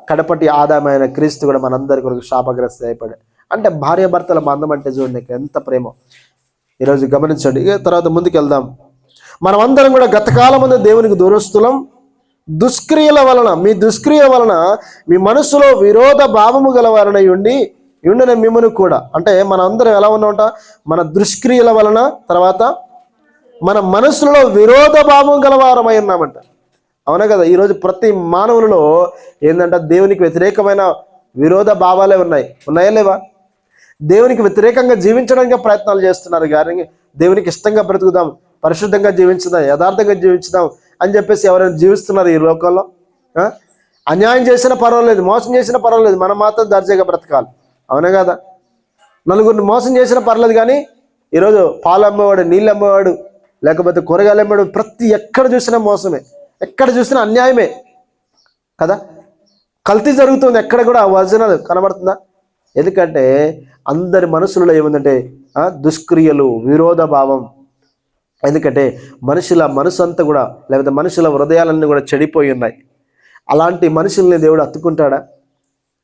కడపటి ఆదామైన క్రీస్తు కూడా మనందరి కొరకు శాపగ్రస్తుడు అయిపోయాడు. అంటే భార్య భర్తల బంధం అంటే చూడండి ఎంత ప్రేమ. ఈరోజు గమనించండి. తర్వాత ముందుకు వెళ్దాం. మనమందరం కూడా గతకాలం ముందు దేవునికి దూరస్తులం. దుష్క్రియల వలన మీ దుష్క్రియల వలన మీ మనసులో విరోధ భావము గలవారనై ఉండిన మిమ్మల్ని కూడా, అంటే మన అందరం ఎలా ఉన్నామంట, మన దుష్క్రియల వలన తర్వాత మన మనసులో విరోధ భావం గలవారమై ఉన్నామంట. అవునా కదా? ఈరోజు ప్రతి మానవులలో ఏంటంటే దేవునికి వ్యతిరేకమైన విరోధ భావాలే ఉన్నాయా లేవా? దేవునికి వ్యతిరేకంగా జీవించడానికి ప్రయత్నాలు చేస్తున్నారు. కానీ దేవునికి ఇష్టంగా బ్రతుకుదాం, పరిశుద్ధంగా జీవించుదాం, యథార్థంగా జీవించుదాం అని చెప్పేసి ఎవరైనా జీవిస్తున్నారు ఈ లోకంలో? అన్యాయం చేసినా పర్వాలేదు, మోసం చేసినా పర్వాలేదు, మనం మాత్రం దర్జాగా బ్రతకాలి. అవునా కదా? నలుగురిని మోసం చేసినా పర్లేదు, కానీ ఈరోజు పాలు అమ్మేవాడు, నీళ్ళు అమ్మేవాడు, లేకపోతే కూరగాయలు అమ్మేవాడు, ప్రతి ఎక్కడ చూసినా మోసమే, ఎక్కడ చూసినా అన్యాయమే కదా. కల్తీ జరుగుతుంది, ఎక్కడ కూడా ఒరిజినల్ కనబడుతుందా? ఎందుకంటే అందరి మనసులలో ఏముందంటే దుష్క్రియలు, విరోధ భావం. ఎందుకంటే మనుషుల మనసు అంతా కూడా, లేకపోతే మనుషుల హృదయాలన్నీ కూడా చెడిపోయి ఉన్నాయి. అలాంటి మనుషుల్ని దేవుడు హత్తుకుంటాడా?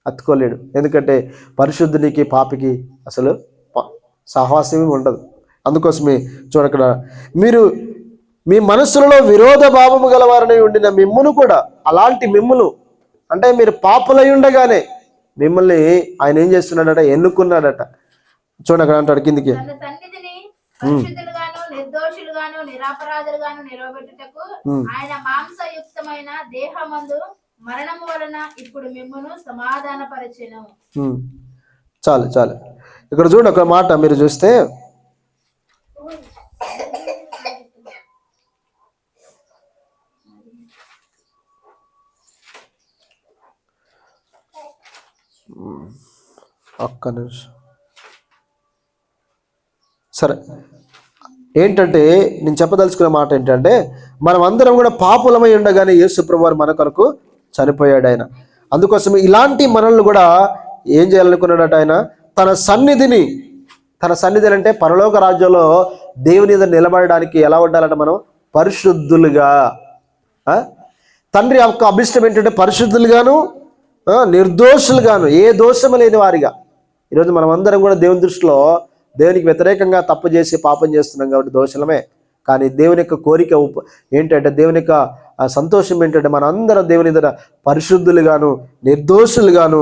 హత్తుకోలేడు. ఎందుకంటే పరిశుద్ధునికి పాపికి అసలు సహవాసమే ఉండదు. అందుకోసమే చూడక్కడ మీరు మీ మనసులలో విరోధ భావము గలవారని ఉండిన మిమ్మును కూడా, అలాంటి మిమ్మును అంటే మీరు పాపులై ఉండగానే మిమ్మల్ని ఆయన ఏం చేస్తున్నాడట, ఎన్నుకున్నాడట. చూడక్కడ అంటాడు కిందికి, నిర్దోషులుగాను నిరాపరాధులుగాను నిలవబెట్టుటకు ఆయన మాంసయుక్తమైన దేహమందు మరణము వలన ఇప్పుడు మిమ్మును సమాధానపరచెను. చాలు చాలు. ఇక్కడ చూడండి ఒక మాట మీరు చూస్తే, ఒక్క నిమిషం. సరే, ఏంటంటే నేను చెప్పదలుచుకున్న మాట ఏంటంటే, మనం అందరం కూడా పాపులమై ఉండగానే యేసు ప్రభువారు మన కొరకు చనిపోయాడు ఆయన. అందుకోసం ఇలాంటి మనల్ని కూడా ఏం చేయాలనుకున్నాడట ఆయన, తన సన్నిధి అంటే పరలోక రాజ్యంలో దేవుని మీద నిలబడడానికి ఎలా ఉండాలంటే మనం పరిశుద్ధులుగా, తండ్రి యొక్క అభిష్టం ఏంటంటే పరిశుద్ధులుగాను నిర్దోషులుగాను, ఏ దోషము లేని వారిగా. ఈరోజు మనం అందరం కూడా దేవుని దృష్టిలో దేవునికి వ్యతిరేకంగా తప్పు చేసి పాపం చేస్తున్నాం కాబట్టి దోషులమే. కానీ దేవుని యొక్క కోరిక ఏంటంటే, దేవుని యొక్క సంతోషం ఏంటంటే మన అందరం దేవుని ఎదుట పరిశుద్ధులుగాను నిర్దోషులుగాను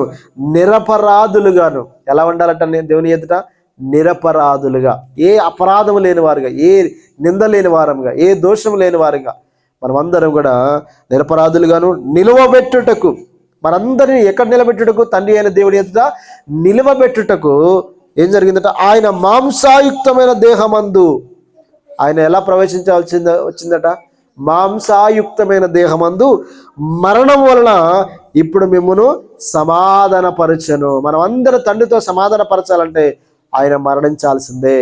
నిరపరాధులుగాను ఎలా ఉండాలంటే దేవుని ఎదుట నిరపరాధులుగా, ఏ అపరాధం లేని వారుగా, ఏ నింద లేని వారంగా, ఏ దోషం లేని వారుగా మనం అందరం కూడా నిరపరాధులుగాను నిలువబెట్టుటకు, మనందరినీ ఎక్కడ నిలబెట్టుటకు, తండ్రి అయిన దేవుని ఎదుట నిలువబెట్టుటకు ఏం జరిగిందట, ఆయన మాంసాయుక్తమైన దేహమందు ఆయన ఎలా వచ్చిందట, మాంసాయుక్తమైన దేహమందు మరణం వలన ఇప్పుడు మిమ్మును సమాధానపరచను. మనం అందరం తండ్రితో సమాధానపరచాలంటే ఆయన మరణించాల్సిందే.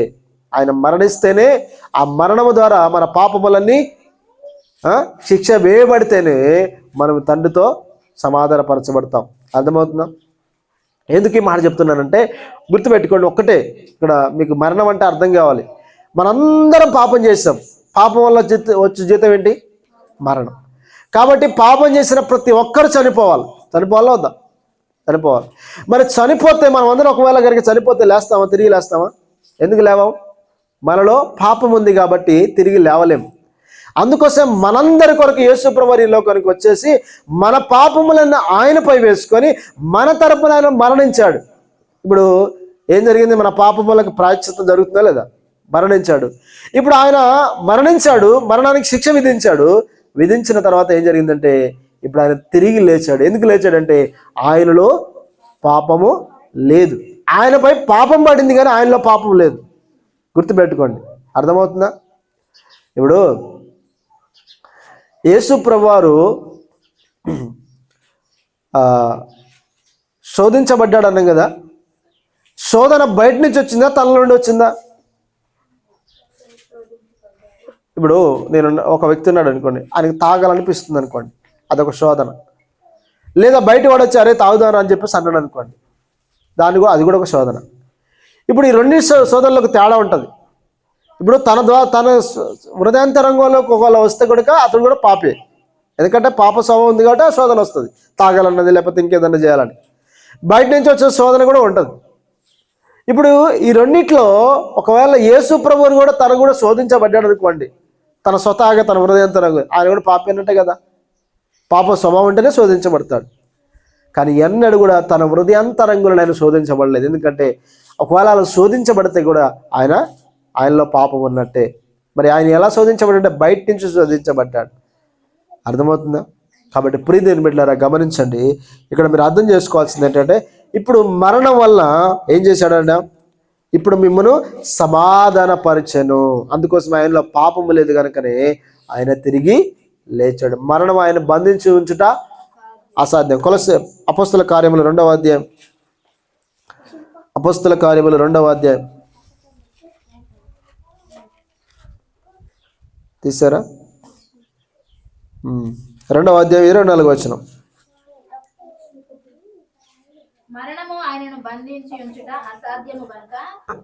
ఆయన మరణిస్తేనే, ఆ మరణము ద్వారా మన పాపములన్నీ శిక్ష వేయబడితేనే మనం తండ్రితో సమాధానపరచబడతాం. అర్థమవుతుందా? ఎందుకు ఈ మాట చెప్తున్నానంటే, గుర్తుపెట్టుకోండి ఒక్కటే, ఇక్కడ మీకు మరణం అంటే అర్థం కావాలి. మనందరం పాపం చేస్తాం, పాపం వల్ల వచ్చే జీతం ఏంటి? మరణం. కాబట్టి పాపం చేసిన ప్రతి ఒక్కరు చనిపోవాలా వద్దా? చనిపోవాలి. మరి చనిపోతే మనం అందరం ఒకవేళ కనుక చనిపోతే లేస్తామా? తిరిగి లేస్తామా? ఎందుకు లేవాం? మనలో పాపం ఉంది కాబట్టి తిరిగి లేవలేము. అందుకోసం మనందరి కొరకు యేసు ప్రభువు ఈ లోకానికి వచ్చేసి మన పాపములను ఆయనపై వేసుకొని మన తరపున ఆయన మరణించాడు. ఇప్పుడు ఏం జరిగింది? మన పాపములకు ప్రాయశ్చిత్తం జరుగుతుందా లేదా? మరణించాడు. ఇప్పుడు ఆయన మరణించాడు, మరణానికి శిక్ష విధించిన తర్వాత ఏం జరిగిందంటే ఇప్పుడు ఆయన తిరిగి లేచాడు. ఎందుకు లేచాడంటే ఆయనలో పాపము లేదు. ఆయనపై పాపం పడింది కానీ ఆయనలో పాపం లేదు. గుర్తుపెట్టుకోండి. అర్థమవుతుందా? ఇప్పుడు యేసు ప్రభువారు శోధించబడ్డాడు అన్నాం కదా. శోధన బయట నుంచి వచ్చిందా, తన నుండి వచ్చిందా? ఇప్పుడు నేను ఒక వ్యక్తి ఉన్నాడు అనుకోండి, ఆయనకి తాగాలనిపిస్తుంది అనుకోండి, అదొక శోధన. లేదా బయట వాడు వచ్చి అరే తాగుదాను అని చెప్పేసి అన్నాడు అనుకోండి, అది కూడా ఒక శోధన. ఇప్పుడు ఈ రెండు శోధనలకు తేడా ఉంటుంది. ఇప్పుడు తన హృదయాంతరంగంలోకి ఒకవేళ వస్తే కనుక అతను కూడా పాపే. ఎందుకంటే పాప స్వభావం ఉంది కాబట్టి ఆ శోధన వస్తుంది, తాగాలన్నది లేకపోతే ఇంకేదన్నా చేయాలని. బయట నుంచి వచ్చే శోధన కూడా ఉంటుంది. ఇప్పుడు ఈ రెండిట్లో ఒకవేళ యేసు ప్రభువుని కూడా తను కూడా శోధించబడ్డాడు అనుకోండి, తన స్వతహాగా తన హృదయాంతరంగం, ఆయన కూడా పాపేనంటే కదా. పాప స్వభావం ఉంటేనే శోధించబడతాడు. కానీ ఎన్నడూ కూడా తన హృదయాంతరంగులను ఆయన శోధించబడలేదు. ఎందుకంటే ఒకవేళ అలా శోధించబడితే కూడా ఆయనలో పాపం ఉన్నట్టే. మరి ఆయన ఎలా శోధించబడంటే బయట నుంచి శోధించబడ్డాడు. అర్థమవుతుందా? కాబట్టి ప్రియదేవుని బిడ్డలారా గమనించండి. ఇక్కడ మీరు అర్థం చేసుకోవాల్సింది ఏంటంటే ఇప్పుడు మరణం వల్ల ఏం చేశాడంట? ఇప్పుడు మిమ్మల్ని సమాధానపరిచెను. అందుకోసం ఆయనలో పాపము లేదు కనుకనే ఆయన తిరిగి లేచాడు. మరణం ఆయన బంధించి ఉంచుట అసాధ్యం. అపోస్తల కార్యములు 2వ అధ్యాయం, అపోస్తల కార్యములు 2వ అధ్యాయం తీసారా? 2వ అధ్యాయం 24వ వచనం. మరణము ఆయనను బంధించి ఉంచుట అసాధ్యము గనుక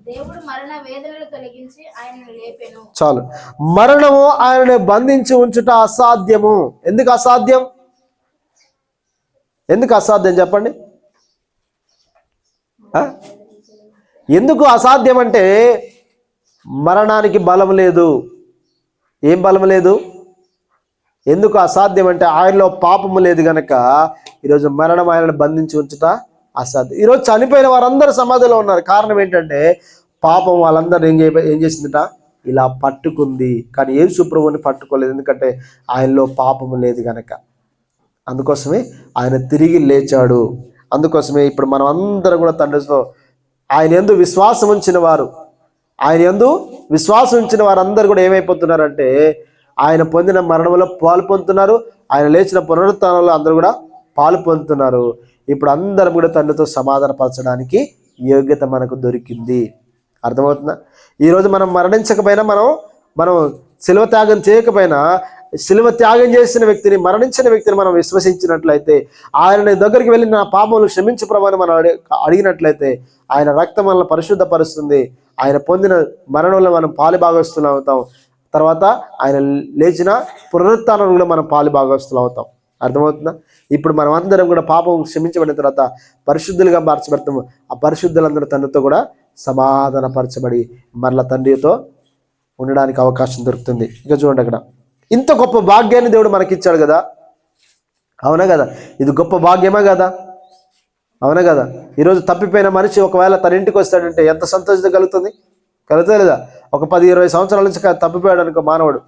దేవుడు మరణ వేదనలు తొలగించి ఆయనను లేపెను. చాలు. మరణము ఆయనను బంధించి ఉంచుట అసాధ్యము. ఎందుకు అసాధ్యం? చెప్పండి. ఎందుకు అసాధ్యం అంటే మరణానికి బలం లేదు. ఏం బలం లేదు? ఎందుకు అసాధ్యం అంటే ఆయనలో పాపము లేదు గనక ఈరోజు మరణం ఆయనను బంధించి ఉంచుట అసాధ్యం. ఈరోజు చనిపోయిన వారందరూ సమాధిలో ఉన్నారు. కారణం ఏంటంటే పాపం వాళ్ళందరూ ఏం చేసిందట? ఇలా పట్టుకుంది. కానీ యేసు ప్రభువుని పట్టుకోలేదు. ఎందుకంటే ఆయనలో పాపము లేదు గనక. అందుకోసమే ఆయన తిరిగి లేచాడు. అందుకోసమే ఇప్పుడు మనం అందరం కూడా తండ్రితో ఆయన యందు విశ్వాసం ఉంచిన వారందరూ కూడా ఏమైపోతున్నారంటే ఆయన పొందిన మరణంలో పాలు పొందుతున్నారు. ఆయన లేచిన పునరుత్థానంలో అందరూ కూడా పాలు పొందుతున్నారు. ఇప్పుడు అందరం కూడా తండ్రితో సమాధానపరచడానికి యోగ్యత మనకు దొరికింది. అర్థమవుతుందా? ఈరోజు మనం మరణించకపోయినా, మనం శిలువ త్యాగం చేయకపోయినా, శిలువ త్యాగం చేసిన వ్యక్తిని, మరణించిన వ్యక్తిని మనం విశ్వసించినట్లయితే, ఆయన దగ్గరికి వెళ్ళి నా పాపములు క్షమించు ప్రభు అని మనం అడిగినట్లయితే ఆయన రక్తం మనల్ని పరిశుద్ధపరుస్తుంది. ఆయన పొందిన మరణంలో మనం పాలుభాగస్తులు అవుతాం. తర్వాత ఆయన లేచిన పునరుత్థానం కూడా మనం పాలుభాగస్తులు అవుతాం. అర్థమవుతుందా? ఇప్పుడు మనం అందరం కూడా పాపం క్షమించబడిన తర్వాత పరిశుద్ధులుగా మార్చబడతాము. ఆ పరిశుద్ధులందరూ తండ్రితో కూడా సమాధానపరచబడి మరలా తండ్రితో ఉండడానికి అవకాశం దొరుకుతుంది. ఇక చూడండి, అక్కడ ఇంత గొప్ప భాగ్యాన్ని దేవుడు మనకిచ్చాడు కదా. అవునా కదా? ఇది గొప్ప భాగ్యమా కదా? అవునా కదా? ఈరోజు తప్పిపోయిన మనిషి ఒకవేళ తన ఇంటికి వస్తాడంటే ఎంత సంతోషం కలుగుతుంది లేదా? ఒక 10-20 సంవత్సరాల నుంచి తప్పిపోయాడు అనుకో మానవుడు.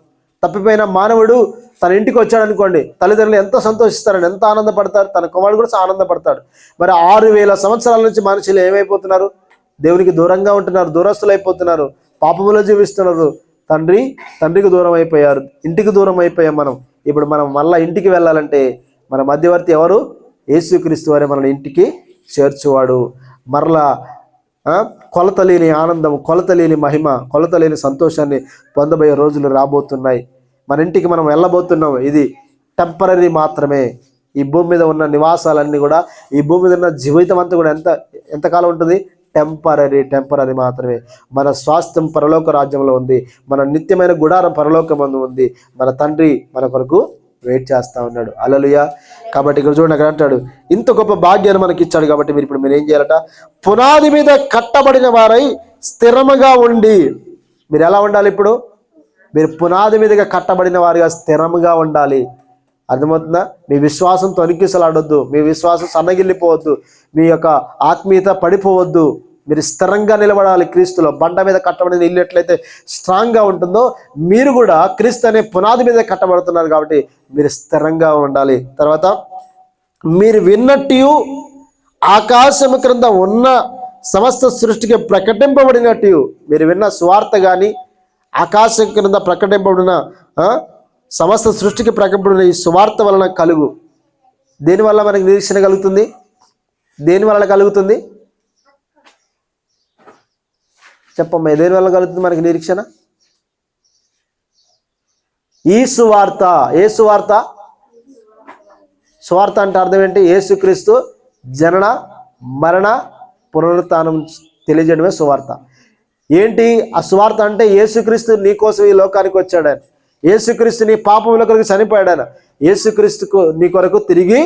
తప్పిపోయిన మానవుడు తన ఇంటికి వచ్చాడు అనుకోండి, తల్లిదండ్రులు ఎంత సంతోషిస్తారని, ఎంత ఆనందపడతారు. తన కుమారుడు కూడా ఆనందపడతాడు. మరి 6000 సంవత్సరాల నుంచి మనుషులు ఏమైపోతున్నారు? దేవునికి దూరంగా ఉంటున్నారు, దూరస్తులు అయిపోతున్నారు, పాపములో జీవిస్తున్నారు, తండ్రికి దూరం అయిపోయారు, ఇంటికి దూరం అయిపోయాం మనం. ఇప్పుడు మనం మళ్ళీ ఇంటికి వెళ్ళాలంటే మన మధ్యవర్తి ఎవరు? యేసుక్రీస్తు వారే మన ఇంటికి చేర్చువాడు. మరలా కొలత లేని ఆనందం, కొలత లేని మహిమ, కొలత లేని సంతోషాన్ని పొందబోయే రోజులు రాబోతున్నాయి. మన ఇంటికి మనం వెళ్ళబోతున్నాం. ఇది టెంపరీ మాత్రమే. ఈ భూమి మీద ఉన్న నివాసాలన్నీ కూడా, ఈ భూమి మీద ఉన్న జీవితం అంతా కూడా ఎంతకాలం ఉంటుంది? టెంపరీ మాత్రమే. మన స్వాస్థ్యం పరలోక రాజ్యంలో ఉంది. మన నిత్యమైన గుడారం పరలోకమందు ఉంది. మన తండ్రి మన కొరకు వెయిట్ చేస్తా ఉన్నాడు. హల్లెలూయా. కాబట్టి ఇక్కడ చూడండి, అక్కడ అంటాడు ఇంత గొప్ప భాగ్యాన్ని మనకి ఇచ్చాడు. కాబట్టి మీరు ఏం చేయాలట? పునాది మీద కట్టబడిన వారై స్థిరముగా ఉండి. మీరు ఎలా ఉండాలి? ఇప్పుడు మీరు పునాది మీదగా కట్టబడిన వారిగా స్థిరముగా ఉండాలి. అర్థమవుతుందా? మీ విశ్వాసం తొనికిసలాడొద్దు, మీ విశ్వాసం సన్నగిల్లిపోవద్దు, మీ యొక్క ఆత్మీయత పడిపోవద్దు. మీరు స్థిరంగా నిలబడాలి క్రీస్తులో. బండ మీద కట్టబడిన ఇల్లు ఎట్లయితే స్ట్రాంగ్గా ఉంటుందో మీరు కూడా క్రీస్తు అనే పునాది మీద కట్టబడుతున్నారు కాబట్టి మీరు స్థిరంగా ఉండాలి. తర్వాత మీరు విన్నట్టు ఆకాశము క్రింద ఉన్న సమస్త సృష్టికి ప్రకటింపబడినట్టు, మీరు విన్న సువార్త కానీ ఆకాశం క్రింద ప్రకటింపబడిన సమస్త సృష్టికి ప్రకటింపబడిన ఈ సువార్త వలన కలుగు. దేనివల్ల మనకి నిరీక్షణ కలుగుతుంది? దేని వలన కలుగుతుంది చెప్పమ్మా? దేని వల్ల కలుగుతుంది మనకి నిరీక్షణ? ఈ సువార్త. ఏ సువార్త? సువార్త అంటే అర్థం ఏంటి? యేసుక్రీస్తు జనన మరణ పునరుత్థానం తెలియజేయడమే సువార్త. ఏంటి ఆ సువార్త అంటే? యేసుక్రీస్తు నీ కోసం ఈ లోకానికి వచ్చాడు ఆయన. యేసుక్రీస్తు నీ పాపముల కొరకు చనిపోయాడు ఆయన. యేసుక్రీస్తుకు నీ కొరకు తిరిగి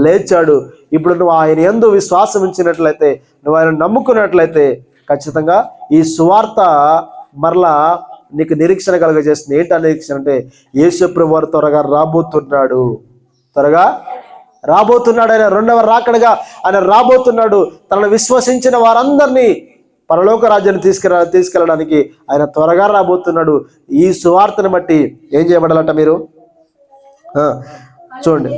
లేచాడు. ఇప్పుడు నువ్వు ఆయన యందు విశ్వాసం ఉంచినట్లయితే, నువ్వు ఆయన నమ్ముకున్నట్లయితే ఖచ్చితంగా ఈ సువార్త మరలా నీకు నిరీక్షణ కలుగజేస్తుంది. ఏంటి ఆ నిరీక్షణ అంటే? యేసు ప్రభువు వారు త్వరగా రాబోతున్నాడు. త్వరగా రాబోతున్నాడు. ఆయన రెండవ రాకడగా ఆయన రాబోతున్నాడు. తనను విశ్వసించిన వారందరినీ పరలోక రాజ్యాన్ని తీసుకెళ్ళడానికి ఆయన త్వరగా రాబోతున్నాడు. ఈ సువార్తను బట్టి ఏం చేయబడాలంట మీరు? చూడండి,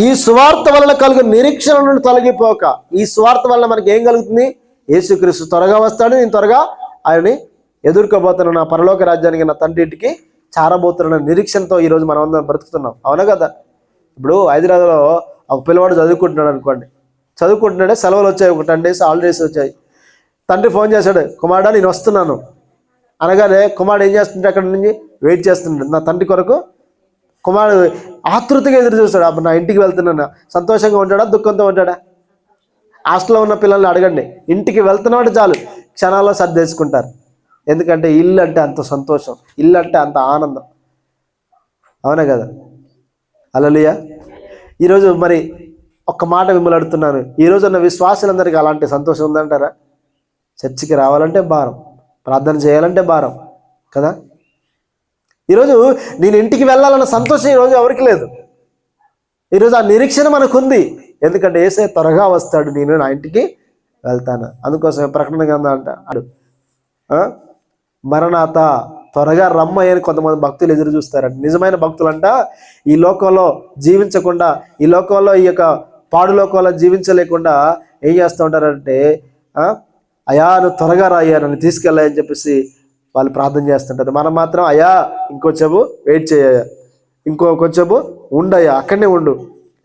ఈ సువార్త వలన కలుగు నిరీక్షణ నుండి తొలగిపోక. ఈ సువార్త వలన మనకి ఏం కలుగుతుంది? యేసుక్రీస్తు త్వరగా వస్తాడు, నేను త్వరగా ఆయన్ని ఎదుర్కోబోతున్నాను, నా పరలోక రాజ్యానికి నా తండ్రి ఇంటికి చారబోతున్న నిరీక్షణతో ఈరోజు మనం అందరం బ్రతుకుతున్నాం. అవునా కదా? ఇప్పుడు హైదరాబాద్లో ఒక పిల్లవాడు చదువుకుంటున్నాడు అనుకోండి. చదువుకుంటున్నాడే, సెలవులు వచ్చాయి, ఒక 10 days హాలిడేస్ వచ్చాయి. తండ్రి ఫోన్ చేశాడు, కుమారుడా నేను వస్తున్నాను అనగానే కుమారుడు ఏం చేస్తుంటే అక్కడ నుంచి వెయిట్ చేస్తున్నాడు నా తండ్రి కొరకు. కుమారుడు ఆతృతగా ఎదురు చూస్తాడు. అప్పుడు నా ఇంటికి వెళ్తున్నాను. సంతోషంగా ఉంటాడా, దుఃఖంతో ఉంటాడా? హాస్టల్లో ఉన్న పిల్లల్ని అడగండి, ఇంటికి వెళ్తున్నవాడు చాలు క్షణాల్లో సర్దేసుకుంటారు. ఎందుకంటే ఇల్లు అంటే అంత సంతోషం, ఇల్లు అంటే అంత ఆనందం. అవునా కదా? హల్లెలూయా. ఈరోజు మరి ఒక్క మాట మిమ్మల్ని అడుగుతున్నాను, ఈరోజు ఉన్న విశ్వాసులందరికీ అలాంటి సంతోషం ఉందంటారా? చర్చికి రావాలంటే భారం, ప్రార్థన చేయాలంటే భారం కదా. ఈరోజు నేను ఇంటికి వెళ్ళాలన్న సంతోషం ఈరోజు ఎవరికి లేదు. ఈరోజు ఆ నిరీక్షణ మనకుంది. ఎందుకంటే యేసయ్య త్వరగా వస్తాడు, నేను నా ఇంటికి వెళ్తాను. అందుకోసం ప్రకటన గ్రంథం అంటాడు, మరణాత త్వరగా రమ్మయ్యని కొంతమంది భక్తులు ఎదురు చూస్తారంట. నిజమైన భక్తులంట ఈ లోకంలో జీవించకుండా, ఈ లోకంలో ఈ యొక్క పాడు లోకంలో జీవించలేకుండా ఏం చేస్తూ ఉంటారంటే, అయ్యా నువ్వు త్వరగా రాయ్యా, నన్ను తీసుకెళ్ళాయని చెప్పేసి వాళ్ళు ప్రార్థన చేస్తుంటారు. మనం మాత్రం అయ్యా ఇంకొంచెపు వెయిట్ చేయ, కొంచెపు ఉండయ్యా, అక్కడనే ఉండు.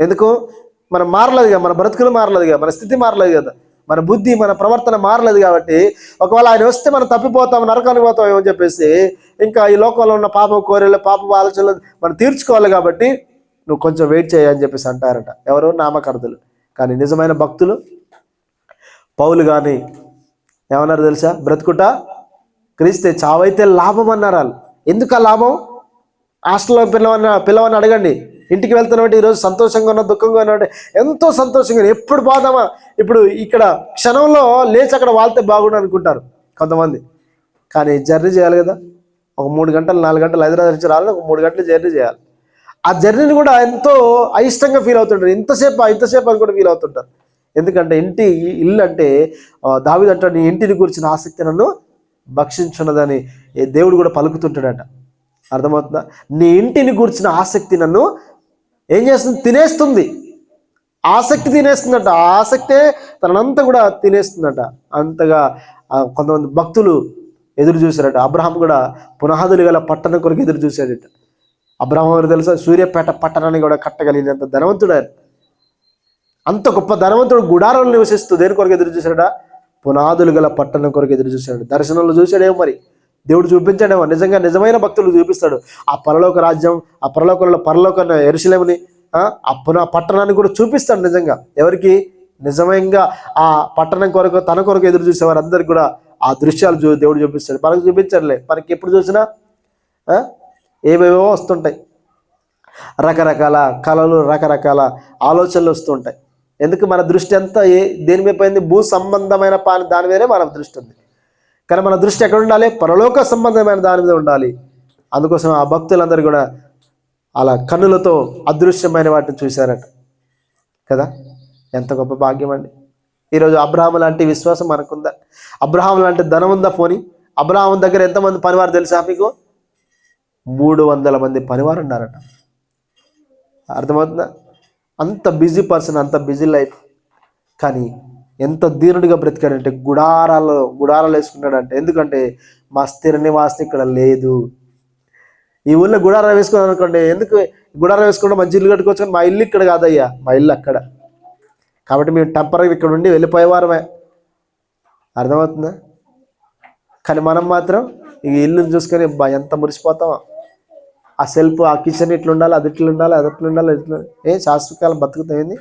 ఎందుకు? మనం మారలేదు కదా, మన బ్రతుకులు మారలేదు కదా, మన స్థితి మారలేదు కదా, మన బుద్ధి మన ప్రవర్తన మారలేదు. కాబట్టి ఒకవేళ ఆయన వస్తే మనం తప్పిపోతాం, నరకానికి పోతాం ఏమని చెప్పేసి ఇంకా ఈ లోకంలో ఉన్న పాప కోరికలు, పాప ఆలోచనలు మనం తీర్చుకోవాలి. కాబట్టి నువ్వు కొంచెం వెయిట్ చేయని చెప్పేసి అంటారట. ఎవరు? నామకార్థులు. కానీ నిజమైన భక్తులు పౌలు కానీ ఏమన్నారు తెలుసా? బ్రతుకుట క్రీస్తే, చావైతే లాభం అన్నారు వాళ్ళు. ఎందుకు ఆ లాభం? హాస్టల్లో పిల్లవని అడగండి, ఇంటికి వెళ్తున్నామంటే ఈరోజు సంతోషంగా ఉన్నా దుఃఖంగా ఉన్నామంటే ఎంతో సంతోషంగా, ఎప్పుడు పోదామా, ఇప్పుడు ఇక్కడ క్షణంలో లేచి అక్కడ వాళ్తే బాగుండు అనుకుంటారు కొంతమంది. కానీ జర్నీ చేయాలి కదా, ఒక 3 గంటలు 4 గంటలు హైదరాబాద్ నుంచి రావాలని ఒక 3 గంటలు జర్నీ చేయాలి. ఆ జర్నీని కూడా ఎంతో అయిష్టంగా ఫీల్ అవుతుంటారు. ఇంతసేపు అని కూడా ఫీల్ అవుతుంటారు. ఎందుకంటే ఇల్లు అంటే దావీదు అంటాడు, నీ ఇంటిని గురించిన ఆసక్తి నన్ను భక్షించున్నదని దేవుడు కూడా పలుకుతుంటాడట. అర్థమవుతుందా? నీ ఇంటిని గురించిన ఆసక్తి నన్ను ఏం చేస్తుంది? తినేస్తుంది. ఆసక్తి తినేస్తుందట. ఆ ఆసక్తే తనంతా కూడా తినేస్తుందట. అంతగా కొంతమంది భక్తులు ఎదురు చూశారట. అబ్రహాం కూడా పునాదులు గల పట్టణం కొరకు ఎదురు చూశాడట. అబ్రహాం ఎవరు తెలుసా? సూర్యపేట పట్టణాన్ని కూడా కట్టగలిగినంత ధనవంతుడు ఆయన. అంత గొప్ప ధనవంతుడు గుడారంలో నివసిస్తూ దేని కొరకు ఎదురు చూశాడట? పునాదులు గల పట్టణం కొరకు ఎదురు చూశాడు. దర్శనంలో చూశాడేమో, మరి దేవుడు చూపించాడేమో. నిజమైన భక్తులు చూపిస్తాడు ఆ పరలోక రాజ్యం, ఆ పరలోక యెరూషలేముని, ఆ పట్టణాన్ని కూడా చూపిస్తాడు నిజంగా. ఎవరికి? నిజంగా ఆ పట్టణం కొరకు, తన కొరకు ఎదురు చూసే వారందరికీ కూడా ఆ దృశ్యాలు దేవుడు చూపిస్తాడు. మనకు చూపించట్లే. మనకి ఎప్పుడు చూసినా ఏవేవో వస్తుంటాయి, రకరకాల కళలు, రకరకాల ఆలోచనలు వస్తుంటాయి. ఎందుకు? మన దృష్టి అంతా దేని మీద పోయింది? భూ సంబంధమైన దాని మీదే మన దృష్టి ఉంది. కానీ మన దృష్టి ఎక్కడ ఉండాలి? పరలోక సంబంధమైన దాని మీద ఉండాలి. అందుకోసం ఆ భక్తులందరూ కూడా అలా కన్నులతో అదృశ్యమైన వాటిని చూశారట కదా. ఎంత గొప్ప భాగ్యం అండి. ఈరోజు అబ్రహాము లాంటి విశ్వాసం మనకుందా? అబ్రహాము లాంటి ధనం ఉందా? పోనీ అబ్రహాము దగ్గర ఎంతమంది పనివారు తెలుసా మీకు? 300 మంది పనివారు ఉన్నారట. అర్థమవుతుందా? అంత బిజీ పర్సన్, అంత బిజీ లైఫ్. కానీ ఎంత దీనుడిగా బ్రతికాడంటే గుడారాలు వేసుకున్నాడంటే. ఎందుకంటే మా స్థిర నివాసం ఇక్కడ లేదు. ఈ ఊళ్ళో గుడారం వేసుకున్నాను అనుకోండి, ఎందుకు గుడారం వేసుకుంటే మంచి ఇల్లు కట్టుకోవచ్చు, కానీ మా ఇల్లు ఇక్కడ కాదయ్యా, మా ఇల్లు అక్కడ. కాబట్టి మేము టెంపరీ ఇక్కడ నుండి వెళ్ళిపోయేవారమే. అర్థమవుతుందా? కానీ మనం మాత్రం ఈ ఇల్లుని చూసుకొని ఎంత మురిసిపోతాం. ఆ సెల్ఫ్, ఆ కిచెన్ ఇట్లా ఉండాలి, అది ఇట్లా ఉండాలి, అది ఇట్లా ఉండాలి, ఇట్లా. శాశ్వత కాలం బతుకుతాం ఏంది?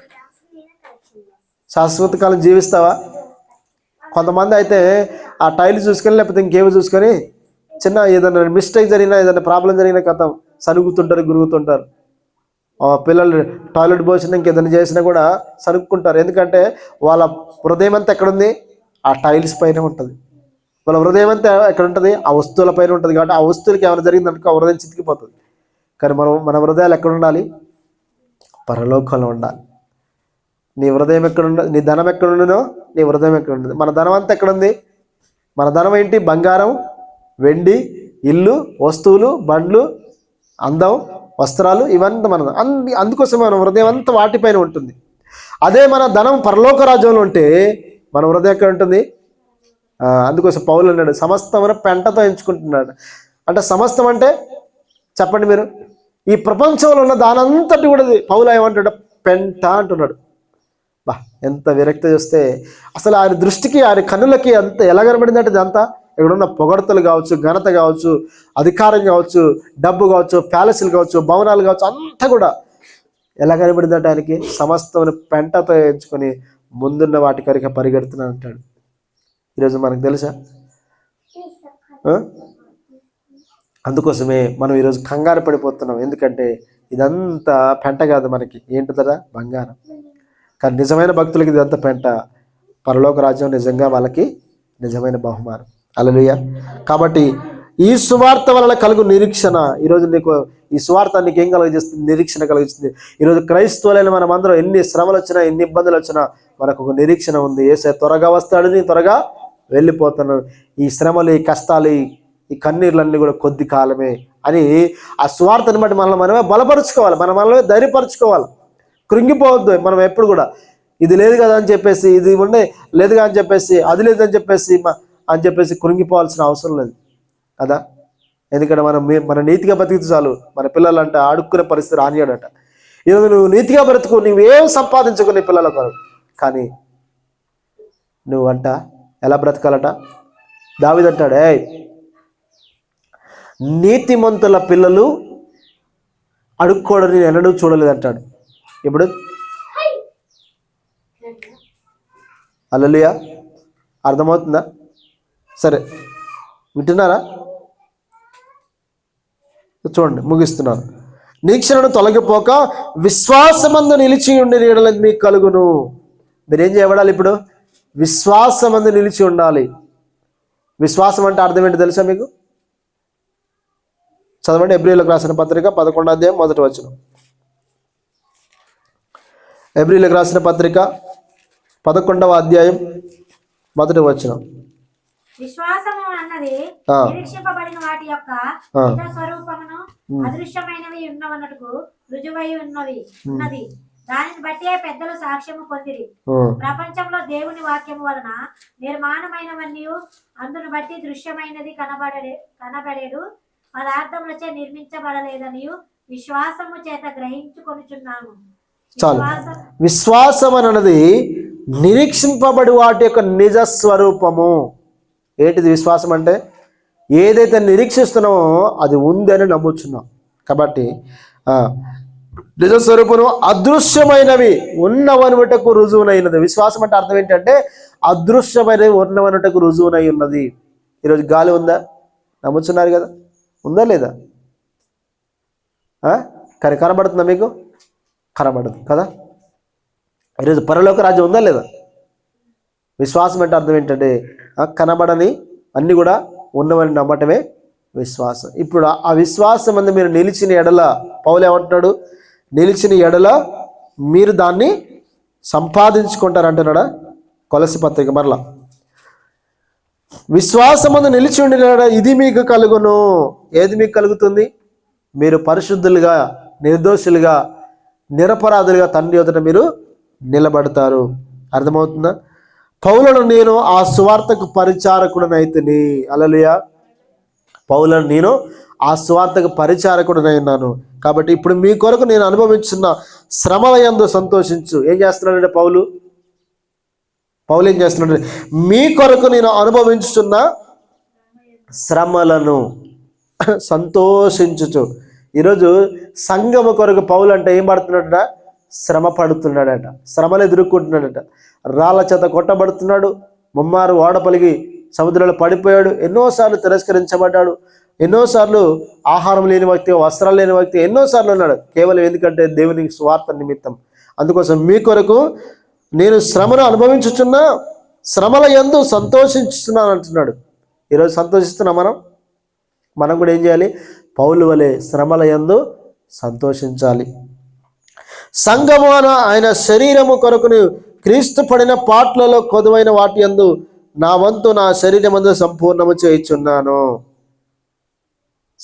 శాశ్వత కాలం జీవిస్తావా? కొంతమంది అయితే ఆ టైల్ చూసుకొని లేకపోతే ఇంకేమో చూసుకొని చిన్న ఏదైనా మిస్టేక్ జరిగినా, ఏదైనా ప్రాబ్లం జరిగినా కథ సనుగుతుంటారు, గురుగుతుంటారు. పిల్లలు టాయిలెట్ పోసినా ఇంకేదైనా చేసినా కూడా సనుక్కుంటారు. ఎందుకంటే వాళ్ళ హృదయం అంతా ఎక్కడుంది? ఆ టైల్స్ పైన ఉంటుంది. వాళ్ళ హృదయం అంతా ఎక్కడ ఉంటుంది? ఆ వస్తువుల పైన ఉంటుంది. కాబట్టి ఆ వస్తువులకి ఏమైనా జరిగిందనుకో ఆ హృదయం చితికిపోతుంది. కానీ మన హృదయాలు ఎక్కడ ఉండాలి? పరలోకంలో ఉండాలి. నీ హృదయం ఎక్కడ ఉండదు? నీ ధనం ఎక్కడ ఉండునో నీ హృదయం ఎక్కడ ఉండదు. మన ధనం అంతా ఎక్కడుంది? మన ధనం ఏంటి? బంగారం, వెండి, ఇల్లు, వస్తువులు, బండ్లు, అందం, వస్త్రాలు, ఇవంతా మన అందుకోసం మన హృదయం అంతా వాటిపైన ఉంటుంది. అదే మన ధనం పరలోక రాజ్యంలో ఉంటే మన హృదయం ఎక్కడ ఉంటుంది? అందుకోసం పౌలు అన్నాడు, సమస్తమైన పెంటతో ఎంచుకుంటున్నాడు. అంటే సమస్తం అంటే చెప్పండి మీరు, ఈ ప్రపంచంలో ఉన్న దానంతటి కూడా పౌలు ఏమంటాడు? పెంట అంటున్నాడు. బా, ఎంత విరక్తి చూస్తే అసలు ఆయన దృష్టికి, ఆయన కన్నులకి అంత ఎలా కనబడింది అంటే ఇదంతా ఇక్కడున్న పొగడతలు కావచ్చు, ఘనత కావచ్చు, అధికారం కావచ్చు, డబ్బు కావచ్చు, ప్యాలెస్లు కావచ్చు, భవనాలు కావచ్చు, అంతా కూడా ఎలా కనబడిందంటే ఆయనకి సమస్తమైన పెంటతో ఎంచుకొని ముందున్న వాటి కరిక పరిగెడుతున్నాను అంటాడు. ఈరోజు మనకు తెలుసా? అందుకోసమే మనం ఈరోజు కంగారు పడిపోతున్నాం. ఎందుకంటే ఇదంతా పెంట కాదు, మనకి ఏంటిదరా? బంగారం. కానీ నిజమైన భక్తులకి ఇదంతా పెంట. పరలోక రాజ్యం నిజంగా వాళ్ళకి నిజమైన బహుమానం. హల్లెలూయా. కాబట్టి ఈ సువార్త వలన కలుగు నిరీక్షణ, ఈరోజు నీకు ఈ సువార్త నీకు ఏం కలిగిస్తుంది? నిరీక్షణ కలిగిస్తుంది. ఈరోజు క్రైస్తవులైన మనం అందరం ఎన్ని శ్రమలు వచ్చినా, ఎన్ని ఇబ్బందులు వచ్చినా మనకు ఒక నిరీక్షణ ఉంది. యేసయ్య త్వరగా వస్తాడు, నేను త్వరగా వెళ్ళిపోతాను. ఈ శ్రమలు, ఈ కష్టాలు, ఈ కన్నీళ్ళన్నీ కూడా కొద్ది కాలమే అని ఆ సువార్తను బట్టి మనమే బలపరుచుకోవాలి, మనమే ధైర్యపరచుకోవాలి. కృంగిపోవద్దు. మనం ఎప్పుడు కూడా ఇది లేదు కదా అని చెప్పేసి, ఇది ఉండే లేదుగా అని చెప్పేసి, అది లేదని చెప్పేసి కృంగిపోవాల్సిన అవసరం లేదు కదా. ఎందుకంటే మన నీతిగా బతికితే చాలు. మన పిల్లలంటే ఆడుకునే పరిస్థితి రానియాడట. ఈరోజు నువ్వు నీతిగా బ్రతుకు, నువ్వేం సంపాదించుకో నీ పిల్లల కొరకు. కానీ నువ్వంట ఎలా బ్రతకాలట? దావీదు అంటాడే, నీతిమంతుల పిల్లలు అడుక్కోవడం నేను ఎన్నడూ చూడలేదు అంటాడు. ఇప్పుడు హల్లెలూయా. అర్థమవుతుందా? సరే, వింటున్నారా? చూడండి, ముగిస్తున్నాను. నిరీక్షణను తొలగిపోక విశ్వాసమందు నిలిచి ఉండి నీడలేదు మీకు కలుగును. మీరేం చేయబడాలి? ఇప్పుడు విశ్వాసమందు నిలిచి ఉండాలి. విశ్వాసం అంటే అర్థం ఏంటి తెలుసా మీకు? చదవండి, ఎబ్రీయులకు రాసిన పత్రిక 11వ అధ్యాయం 1వ వచనం. ఎబ్రీయులకు రాసిన పత్రిక 11వ అధ్యాయం 1వ వచనం. విశ్వాసము అన్నది నిరీక్షింపబడిన వాటి యొక్క నిజ స్వరూపమును అదృశ్యమైనవి ఉన్నవన్నట్టుకు రుజువై ఉన్నది. దానిని బట్టి పెద్దలు సాక్ష్యము పొందిరి. ప్రపంచంలో దేవుని వాక్యము వలన నిర్మాణమైనవన్నీ అందును బట్టి దృశ్యమైనది కనబడేడు పదార్థములచే నిర్మించబడలేదని విశ్వాసము చేత గ్రహించుకొనుచున్నాము. చాలు. విశ్వాసం అన్నది నిరీక్షింపబడి వాటి యొక్క నిజ స్వరూపము. ఏంటిది విశ్వాసం అంటే? ఏదైతే నిరీక్షిస్తున్నామో అది ఉంది అని నమ్ముచున్నాం. కాబట్టి నిజ స్వరూపము అదృశ్యమైనవి ఉన్నవనుటకు రుజువునైనది. విశ్వాసం అంటే అర్థం ఏంటంటే అదృశ్యమైనవి ఉన్నవనుటకు రుజువునై ఉన్నది. ఈరోజు గాలి ఉందా? నమ్ముచున్నారు కదా, ఉందా లేదా? కానీ కనబడుతుందా మీకు? కనబడదు కదా. ఈరోజు పరలోక రాజ్యం ఉందా లేదా? విశ్వాసం అంటే అర్థం ఏంటంటే కనబడని అన్నీ కూడా ఉన్నవని నమ్మటమే విశ్వాసం. ఇప్పుడు ఆ విశ్వాసం అందు మీరు నిలిచిన ఎడల, పౌలు ఏమంటున్నాడు? నిలిచిన ఎడల మీరు దాన్ని సంపాదించుకుంటారు అంటున్నాడా? కొలసి పత్రిక మరలా, విశ్వాసమందు నిలిచి ఉండిన ఇది మీకు కలుగును. ఏది మీకు కలుగుతుంది? మీరు పరిశుద్ధులుగా, నిర్దోషులుగా, నిరపరాధులుగా తండ్రి ఎదుట మీరు నిలబడతారు. అర్థమవుతుందా? పౌలను నేను ఆ సువార్తకు పరిచారకుడనైతిని. హల్లెలూయా. పౌలను నేను ఆ సువార్తకు పరిచారకుడనైనాను. కాబట్టి ఇప్పుడు మీ కొరకు నేను అనుభవించున్న శ్రమల యందు సంతోషించు. ఏం చేస్తున్నాడంటే పౌలు ఏం చేస్తున్నాడు? మీ కొరకు నేను అనుభవించుతున్న శ్రమలను సంతోషించుచు. ఈరోజు సంఘము కొరకు పౌలు అంటే ఏం పడుతున్నాడట? శ్రమ పడుతున్నాడట, శ్రమలు ఎదుర్కొంటున్నాడట. రాళ్ళ చేత కొట్టబడుతున్నాడు, ముమ్మారు ఓడ పలిగి సముద్రంలో పడిపోయాడు, ఎన్నోసార్లు తిరస్కరించబడ్డాడు, ఎన్నోసార్లు ఆహారం లేని వ్యక్తి, వస్త్రాలు లేని వ్యక్తి ఎన్నోసార్లు ఉన్నాడు. కేవలం ఎందుకంటే దేవుని స్వార్థ నిమిత్తం. అందుకోసం మీ కొరకు నేను శ్రమను అనుభవించుచున్నా, శ్రమల యందు సంతోషించుతున్నాను అంటున్నాడు. ఈరోజు సంతోషిస్తున్నాం మనం కూడా ఏం చేయాలి? పౌలు వలె శ్రమల యందు సంతోషించాలి. సంఘమున ఆయన శరీరము కొరకును క్రీస్తు పడిన పాటలలో కొదువైన వాటి యందు నా వంతు నా శరీరమందు సంపూర్ణము చేయుచున్నాను.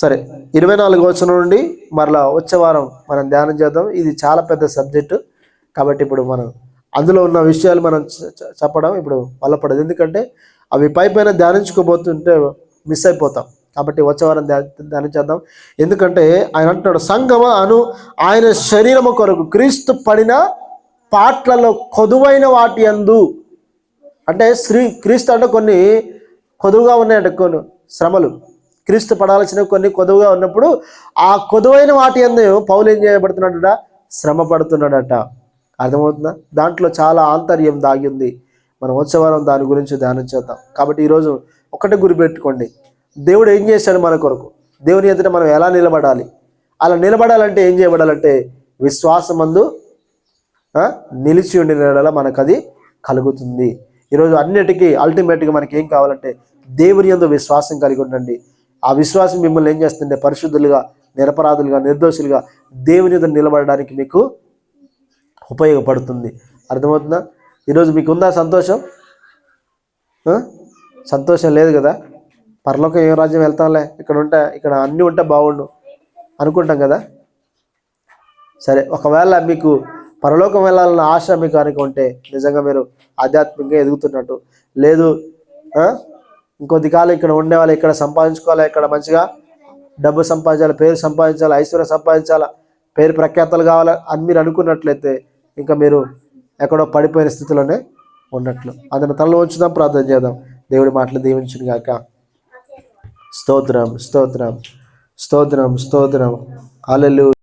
సరే, 24వ వచనం నుండి మరలా వచ్చే వారం మనం ధ్యానం చేద్దాం. ఇది చాలా పెద్ద సబ్జెక్టు కాబట్టి ఇప్పుడు మనం అందులో ఉన్న విషయాలు మనం చెప్పడం ఇప్పుడు వల్లపడదు. ఎందుకంటే అవి పైన ధ్యానించుకోబోతుంటే మిస్ అయిపోతాం. కాబట్టి వచ్చే వారం ధ్యానించేద్దాం. ఎందుకంటే ఆయన అంటున్నాడు, సంగమ అను ఆయన శరీరము కొరకు క్రీస్తు పడిన పాటలలో కొదువైన వాటి యందు. అంటే క్రీస్తు అంటే కొన్ని కొదువుగా ఉన్నాయంట, కొన్ని శ్రమలు క్రీస్తు పడాల్సిన కొన్ని కొదువుగా ఉన్నప్పుడు ఆ కొదువైన వాటి యందు పౌలు ఏం చేయబడుతున్నాడట? శ్రమ పడుతున్నాడట. అర్థమవుతుందా? దాంట్లో చాలా ఆంతర్యం దాగి ఉంది. మనం వచ్చే వారం దాని గురించి ధ్యానం చేద్దాం. కాబట్టి ఈరోజు ఒకటే గురిపెట్టుకోండి, దేవుడు ఏం చేశాడు మన కొరకు, దేవుని ఎదుట మనం ఎలా నిలబడాలి. అలా నిలబడాలంటే ఏం చేయబడాలంటే విశ్వాసమందు నిలిచి ఉండిన మనకు అది కలుగుతుంది. ఈరోజు అన్నిటికీ అల్టిమేట్గా మనకి ఏం కావాలంటే దేవుని యందు విశ్వాసం కలిగి ఉండండి. ఆ విశ్వాసం మిమ్మల్ని ఏం చేస్తుంటే పరిశుద్ధులుగా, నిరపరాధులుగా, నిర్దోషులుగా దేవుని యందు నిలబడడానికి మీకు ఉపయోగపడుతుంది. అర్థమవుతుందా? ఈరోజు మీకు ఉందా సంతోషం? సంతోషం లేదు కదా. పరలోకం ఏ రాజ్యం వెళ్తాంలే, ఇక్కడ అన్నీ ఉంటే బాగుండు అనుకుంటాం కదా. సరే, ఒకవేళ మీకు పరలోకం వెళ్ళాలన్న ఆశ మీకు కనుక ఉంటే నిజంగా మీరు ఆధ్యాత్మికంగా ఎదుగుతున్నట్టు. లేదు ఇంకొద్ది కాలం ఇక్కడ ఉండేవాళ్ళు, ఇక్కడ సంపాదించుకోవాలి, ఇక్కడ మంచిగా డబ్బు సంపాదించాలి, పేరు సంపాదించాలి, ఐశ్వర్యం సంపాదించాలా, పేరు ప్రఖ్యాతలు కావాలి అని మీరు అనుకున్నట్లయితే ఇంకా మీరు ఎక్కడో పడిపోయిన స్థితిలోనే ఉన్నట్లు. అందులో తనలో ఉంచుదాం, ప్రార్థన చేద్దాం. దేవుడి మాటలు దీవించును గాక. స్తోత్రం, స్తోత్రం, స్తోత్రం, స్తోత్రం. హల్లెలూయా.